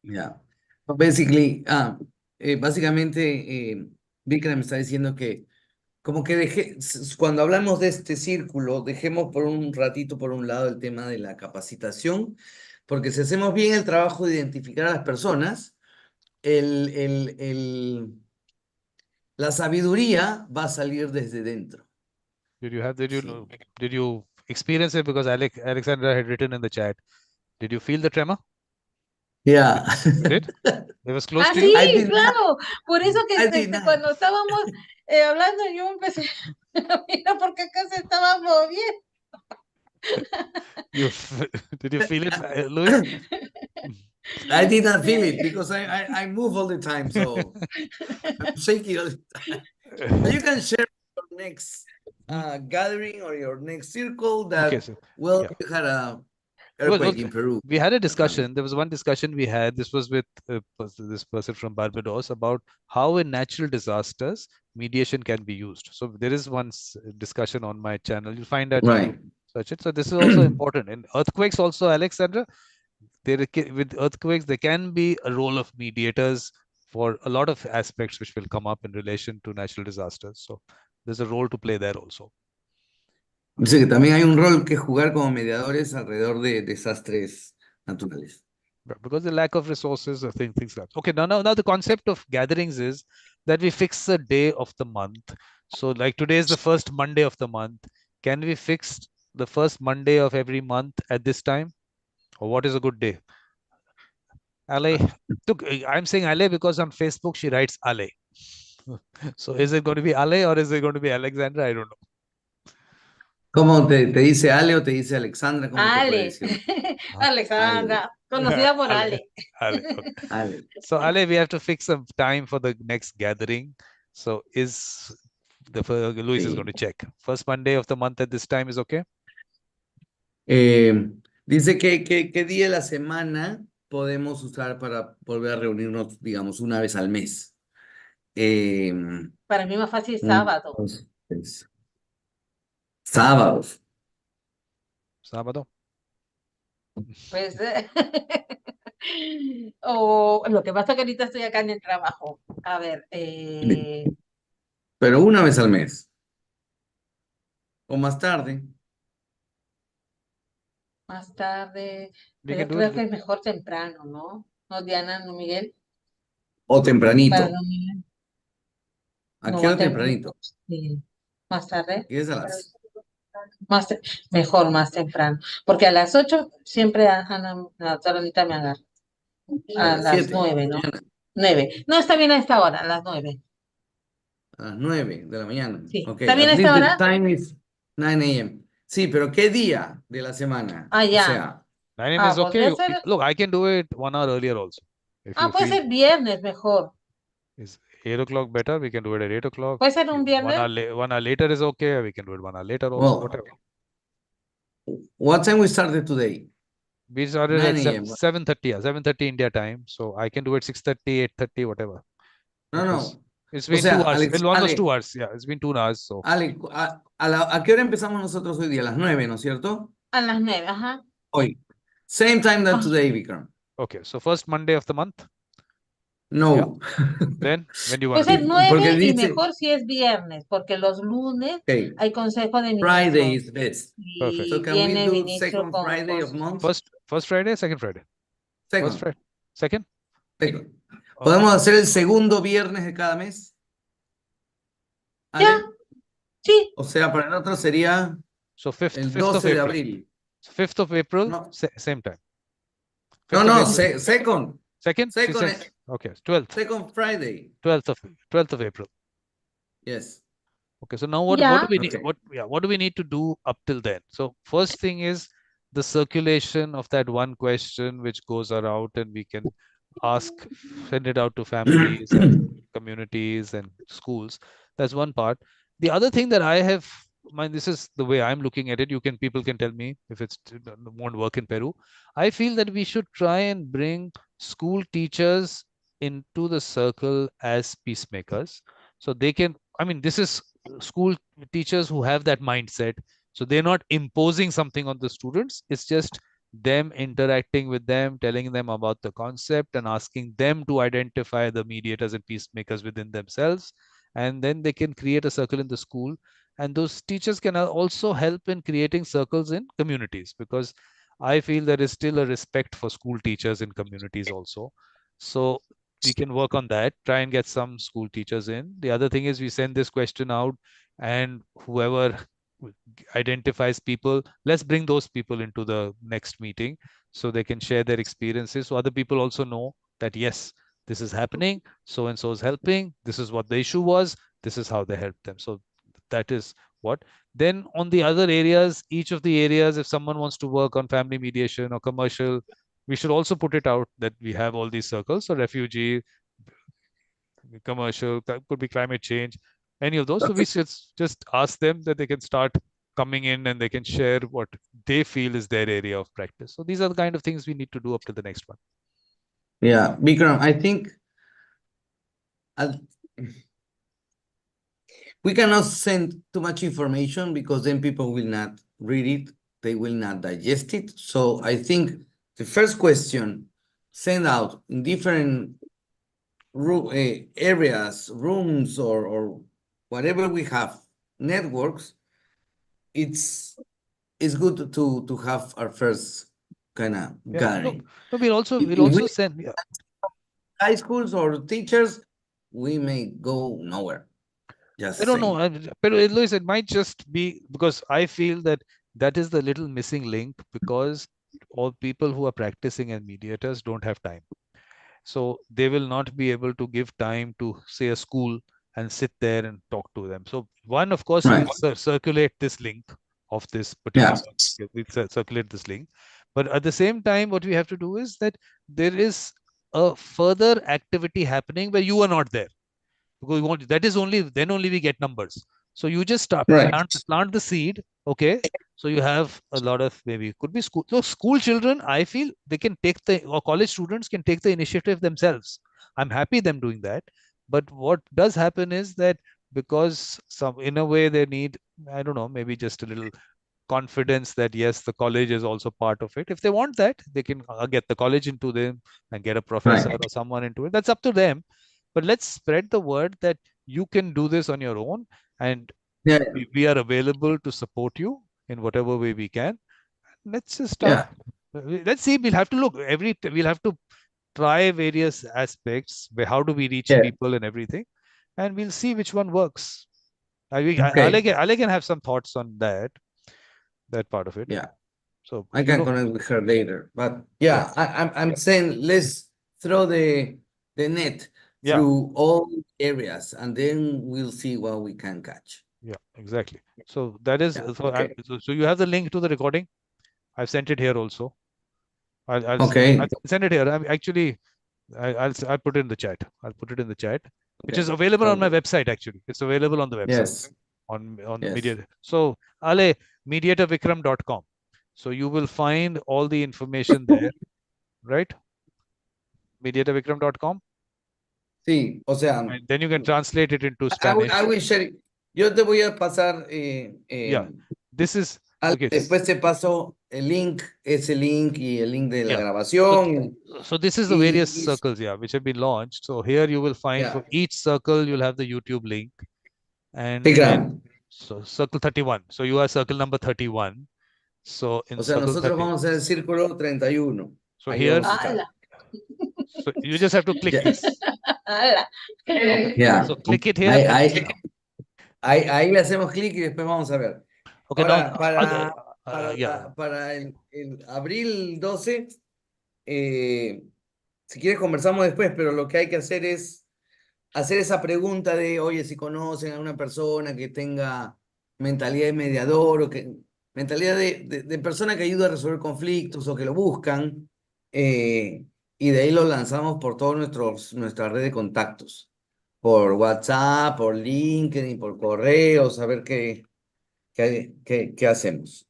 B: Yeah. So basically, básicamente, Vikram está diciendo que como que cuando hablamos de este círculo, dejemos por un ratito por un lado el tema de la capacitación, porque si hacemos bien el trabajo de identificar a las personas, la sabiduría va a salir desde dentro.
A: Did you experience it? Because Alexandra had written in the chat. Did you feel the tremor?
B: Yeah.
A: You did? It was close
C: Ah,
A: to
C: sí,
A: you?
B: I did not.
C: claro. Por eso que
B: I did not.
C: cuando estábamos hablando, yo empecé a mirar porque acá se estaba moviendo.
A: Did you feel it, Luis?
B: I did not feel it because I move all the time, so I'm shaking all the time. But you can share your next gathering or your next circle that,
A: Okay, so
B: well,
A: yeah.
B: you had a
A: Well,
B: earthquake in Peru.
A: we had a
B: That's funny.
A: discussion. There was one discussion we had. This was with this person from Barbados about how in natural disasters mediation can be used. So there is one discussion on my channel. You'll find that when you
B: Right.
A: search it. So this is also important. In earthquakes also, Alexandra, with earthquakes, there can be a role of mediators for a lot of aspects which will come up in relation to natural disasters. So there's a role to play there also.
B: Dice que también hay un rol que jugar como mediadores alrededor de desastres naturales.
A: Because the lack of resources, things like that. Okay, now the concept of gatherings is that we fix a day of the month. So like today is the first Monday of the month. Can we fix the first Monday of every month at this time? Or what is a good day? Ale, look, I'm saying Ale because on Facebook she writes Ale. So is it going to be Ale or is it going to be Alexandra? I don't know.
B: ¿Cómo te dice Ale o te dice Alexandra? ¿Cómo te puede
C: Ale,
B: decir?
C: Alexandra, conocida por Ale.
A: Ale, okay.
B: Ale.
A: So Ale, we have to fix some time for the next gathering. So is Luis is going to check. First Monday of the month at this time is okay?
B: Dice qué día de la semana podemos usar para volver a reunirnos, digamos, una vez al mes.
C: Para mí más fácil sábado.
B: Sábados.
A: Sábado.
C: Pues, o lo que pasa es que ahorita estoy acá en el trabajo. A ver,
B: Pero una vez al mes. O más tarde.
C: más tarde,
A: We
C: pero
A: can do
C: creo
A: it.
C: que es mejor temprano, ¿no? ¿No, Diana, no, Miguel?
B: O tempranito.
C: Para no, Miguel.
B: ¿A
C: No,
B: qué hora tempranito?
C: Sí. Más tarde.
B: ¿Qué es a las?
C: Mejor, más temprano. Porque a las 8 siempre Ana, la doctora Anita me agarra. A las
B: 7.
C: 9, ¿no? 9. No, está bien a esta hora, a las 9.
B: A las 9 de la mañana.
C: Sí.
B: Okay.
C: ¿Está bien a
B: At
C: esta
B: least
C: hora?
B: the time is 9 a.m. Sí, pero ¿qué día de la semana?
C: Ah, ya.
B: O sea,
A: 9 a.m. is okay.
C: Podría ser,
A: Look, I can do it 1 hour earlier also. If you
C: puede
A: feel
C: ser viernes mejor.
A: is 8 o'clock better, we can do it at 8 o'clock.
C: ¿Puede ser un
A: 1
C: viernes?
A: hour, 1 hour later is okay. We can do it 1 hour later also,
B: well,
A: whatever.
B: what time we started today?
A: We started
B: 9
A: at
B: a.m.
A: 7:30, 7:30 India time. So I can do it 6:30, 8:30, whatever.
B: No.
A: It's
B: O
A: been
B: sea,
A: 2 hours.
B: Alex,
A: Almost
B: Ale,
A: 2 hours. Yeah, it's been 2 hours. So
B: Ale, ¿a qué hora empezamos nosotros hoy día? A las 9, ¿no es cierto?
C: A las 9, ajá.
B: Hoy. Same time that
C: Ah.
B: today, Vikram.
A: okay. So first Monday of the month.
B: No.
A: Yeah. Then when do you
C: Puede
A: want to
C: ser
A: do it?
C: 9
B: Porque
C: y
B: dice,
C: mejor si es viernes, porque los lunes
B: okay,
C: hay consejo de
B: Friday
C: ministros.
B: is best.
A: Perfect.
B: So
C: Y
B: can we
C: viene
B: do
C: ministro
B: second
C: con
B: Friday of month?
A: First Friday, second Friday. First
B: Second.
A: Friday. Second?
B: Second.
A: Okay.
B: ¿Podemos hacer el segundo viernes de cada mes? ¿Ale?
C: Ya, sí.
B: O sea, para el otro sería
A: So 5th,
B: el
A: 5th of
B: 12 de
A: April.
B: abril.
A: 5th of April,
B: No.
A: same time.
B: No,
A: 5th
B: no,
A: of April.
B: second.
A: Second? She
B: Second,
A: says, okay, 12th.
B: second Friday.
A: 12th of April.
B: Yes.
A: Okay, so now what
C: Yeah.
A: do we need?
B: Okay.
A: What do we need to do up till then? So first thing is the circulation of that one question which goes around, and we can send it out to families and communities and schools. That's one part. The other thing that I have, this is the way I'm looking at it. People can tell me if it won't work in Peru. I feel that we should try and bring school teachers into the circle as peacemakers, so they can. This is school teachers who have that mindset, so they're not imposing something on the students. It's just them interacting with them, telling them about the concept and asking them to identify the mediators and peacemakers within themselves, and then they can create a circle in the school, and those teachers can also help in creating circles in communities, because I feel there is still a respect for school teachers in communities also. So we can work on that, try and get some school teachers in. The other thing is we send this question out, and whoever identifies people, let's bring those people into the next meeting, so they can share their experiences, so other people also know that yes, this is happening, so and so is helping, this is what the issue was, this is how they helped them. So that is what. Then on the other areas, each of the areas, if someone wants to work on family mediation or commercial, we should also put it out that we have all these circles. So refugee, commercial, could be climate change, any of those. So we should just ask them that they can start coming in and they can share what they feel is their area of practice. So these are the kind of things we need to do up to the next one.
B: Yeah, Vikram, I think we cannot send too much information because then people will not read it, they will not digest it. So I think the first question, send out in different areas, rooms, or whatever we have, networks, it's good to have our first kind of gathering.
A: No, we'll also send
B: high schools or teachers, we may go nowhere. Just
A: I don't know, but Luis, it might just be because I feel that that is the little missing link, because all people who are practicing as mediators don't have time. So they will not be able to give time to, say, a school and sit there and talk to them. So one, of course,
B: Right.
A: we'll circulate this link of this particular, we'll circulate this link. But at the same time, what we have to do is that there is a further activity happening where you are not there. Because we want, that is only, then only we get numbers. So you just start, plant the seed, okay? So you have a lot of, maybe could be school. So school children, I feel they can take or college students can take the initiative themselves. I'm happy them doing that. But what does happen is that because in a way they need, I don't know, maybe just a little confidence that yes, the college is also part of it. If they want that, they can get the college into them and get a professor or someone into it. That's up to them. But let's spread the word that you can do this on your own, and we are available to support you in whatever way we can. Let's just start. Let's see. We'll have to look we'll have to try various aspects. How do we reach people and everything, and we'll see which one works. Ale can have some thoughts on that part of it.
B: Yeah.
A: So
B: I can connect with her later. But yeah, I'm saying let's throw the net through all areas, and then we'll see what we can catch.
A: Yeah, exactly. So that is so you have the link to the recording. I've sent it here also. I'll send it here. I'll put it in the chat. I'll put it in the chat, which is available on my website. Actually, it's available on the website. On Mediator. So Ale, mediatorvikram.com. So you will find all the information there, right? Mediatorvikram.com.
B: Sí, o sea.
A: And then you can translate it into Spanish.
B: I will share it. Yo te voy a pasar.
A: This is.
B: Okay. Después te paso el link, ese link y el link de la grabación.
A: So this is the various circles, which have been launched. So here you will find for each circle, you'll have the YouTube link. And so circle 31. So you are circle number 31. So in
B: nosotros vamos a hacer el círculo 31.
A: So here, so you just have to click this. So click it here.
B: Ahí le hacemos clic y después vamos a ver.
A: Okay,
B: ahora, para el abril 12, si quieres conversamos después, pero lo que hay que hacer es hacer esa pregunta de, oye, si conocen a una persona que tenga mentalidad de mediador o que mentalidad de persona que ayuda a resolver conflictos o que lo buscan, y de ahí lo lanzamos por toda nuestra red de contactos, por WhatsApp, por LinkedIn, por correos, a ver qué hacemos.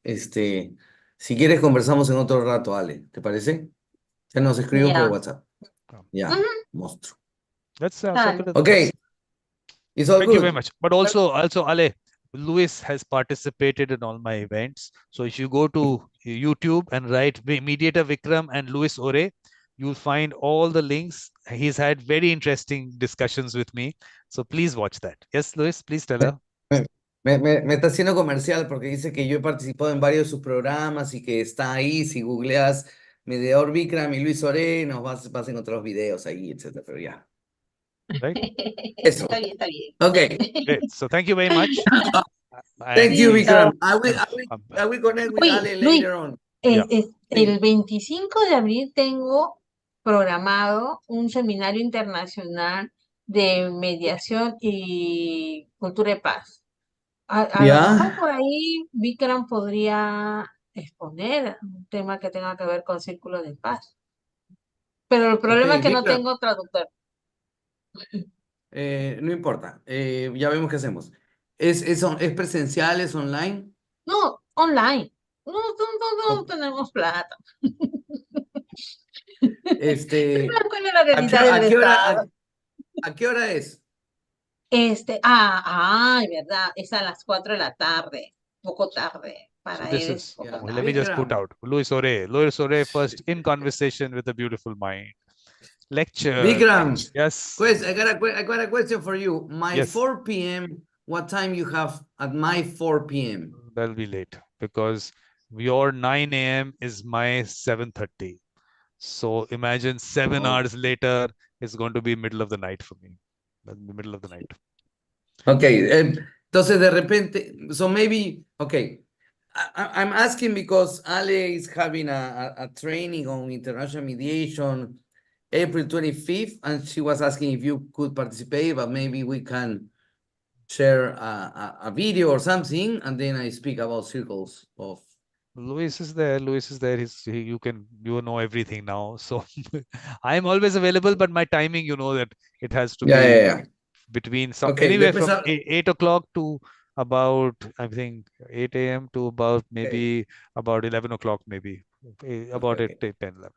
B: Si quieres conversamos en otro rato, Ale, ¿te parece? Ya nos escribió por WhatsApp. Ya, monstruo.
A: That's
B: okay. It's all
A: Thank
B: good.
A: you very much. But also Ale, Luis has participated in all my events. So if you go to YouTube and write Mediator Vikram and Luis Oré, you'll find all the links. He's had very interesting discussions with me. So please watch that. Yes, Luis, please tell her.
B: Me está haciendo comercial porque dice que yo he participado en varios de sus programas y que está ahí. Si googleas Mediador Vikram y Luis Oré, nos vas a encontrar los videos ahí, etcétera. Pero ya.
A: Right?
B: Eso.
C: Está bien.
B: Okay.
A: Great. So thank you very much.
B: Thank you, Vikram. I will connect with Ale later on.
A: Yeah.
C: El 25 de abril tengo programado un seminario internacional de mediación y cultura de paz. A lo mejor por ahí Vikram podría exponer un tema que tenga que ver con círculos de paz. Pero el problema es que no
B: Vikram,
C: tengo traductor.
B: no importa, ya vemos qué hacemos. ¿Es presencial, es online?
C: No, online. No tenemos plata. ¿Cuál es la realidad del Estado?
B: ¿A qué hora es?
C: Verdad, es a las 4 de la tarde, poco tarde,
A: So
C: para
A: this
C: él es
A: is,
C: poco
A: let me just put
B: Vikram.
A: out Luis Oré. Luis Oré first in conversation with a beautiful mind. Lecture.
B: Vikram,
A: Yes.
B: I got a question for you. My
A: Yes.
B: 4 p.m., what time you have at my 4 p.m.?
A: That'll be late because your 9 a.m. is my 7:30. So imagine 7 hours later is going to be middle of the night for me. The middle of the night.
B: Okay, entonces de repente, so maybe, okay, I'm asking because Ale is having a training on international mediation April 25th, and she was asking if you could participate, but maybe we can share a video or something, and then I speak about circles of.
A: Luis is there. You know everything now. So I'm always available, but my timing, that it has to be between anywhere from 8 o'clock to about, I think, 8 a.m. to about maybe about 11 o'clock, maybe about 10, 11.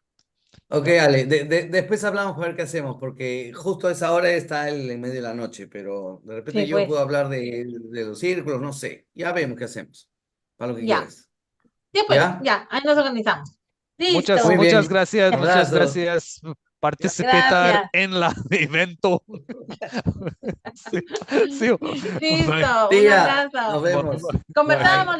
B: Ok, Ale, después hablamos a ver qué hacemos, porque justo a esa hora está él en medio de la noche, pero de repente
C: Sí,
B: yo
C: pues.
B: puedo hablar de los círculos, no sé. Ya vemos qué hacemos, para lo que
C: Ya.
B: quieras.
C: Sí, pues,
B: ¿Ya?
C: ya, ahí nos organizamos.
A: Muchas
C: Listo.
A: gracias, muchas
B: Abrazo.
A: gracias. Participatar
C: Gracias.
A: en la evento. Sí.
C: Listo,
A: Bye.
C: un
B: Tía,
C: abrazo.
B: nos vemos.
C: Conversábamos.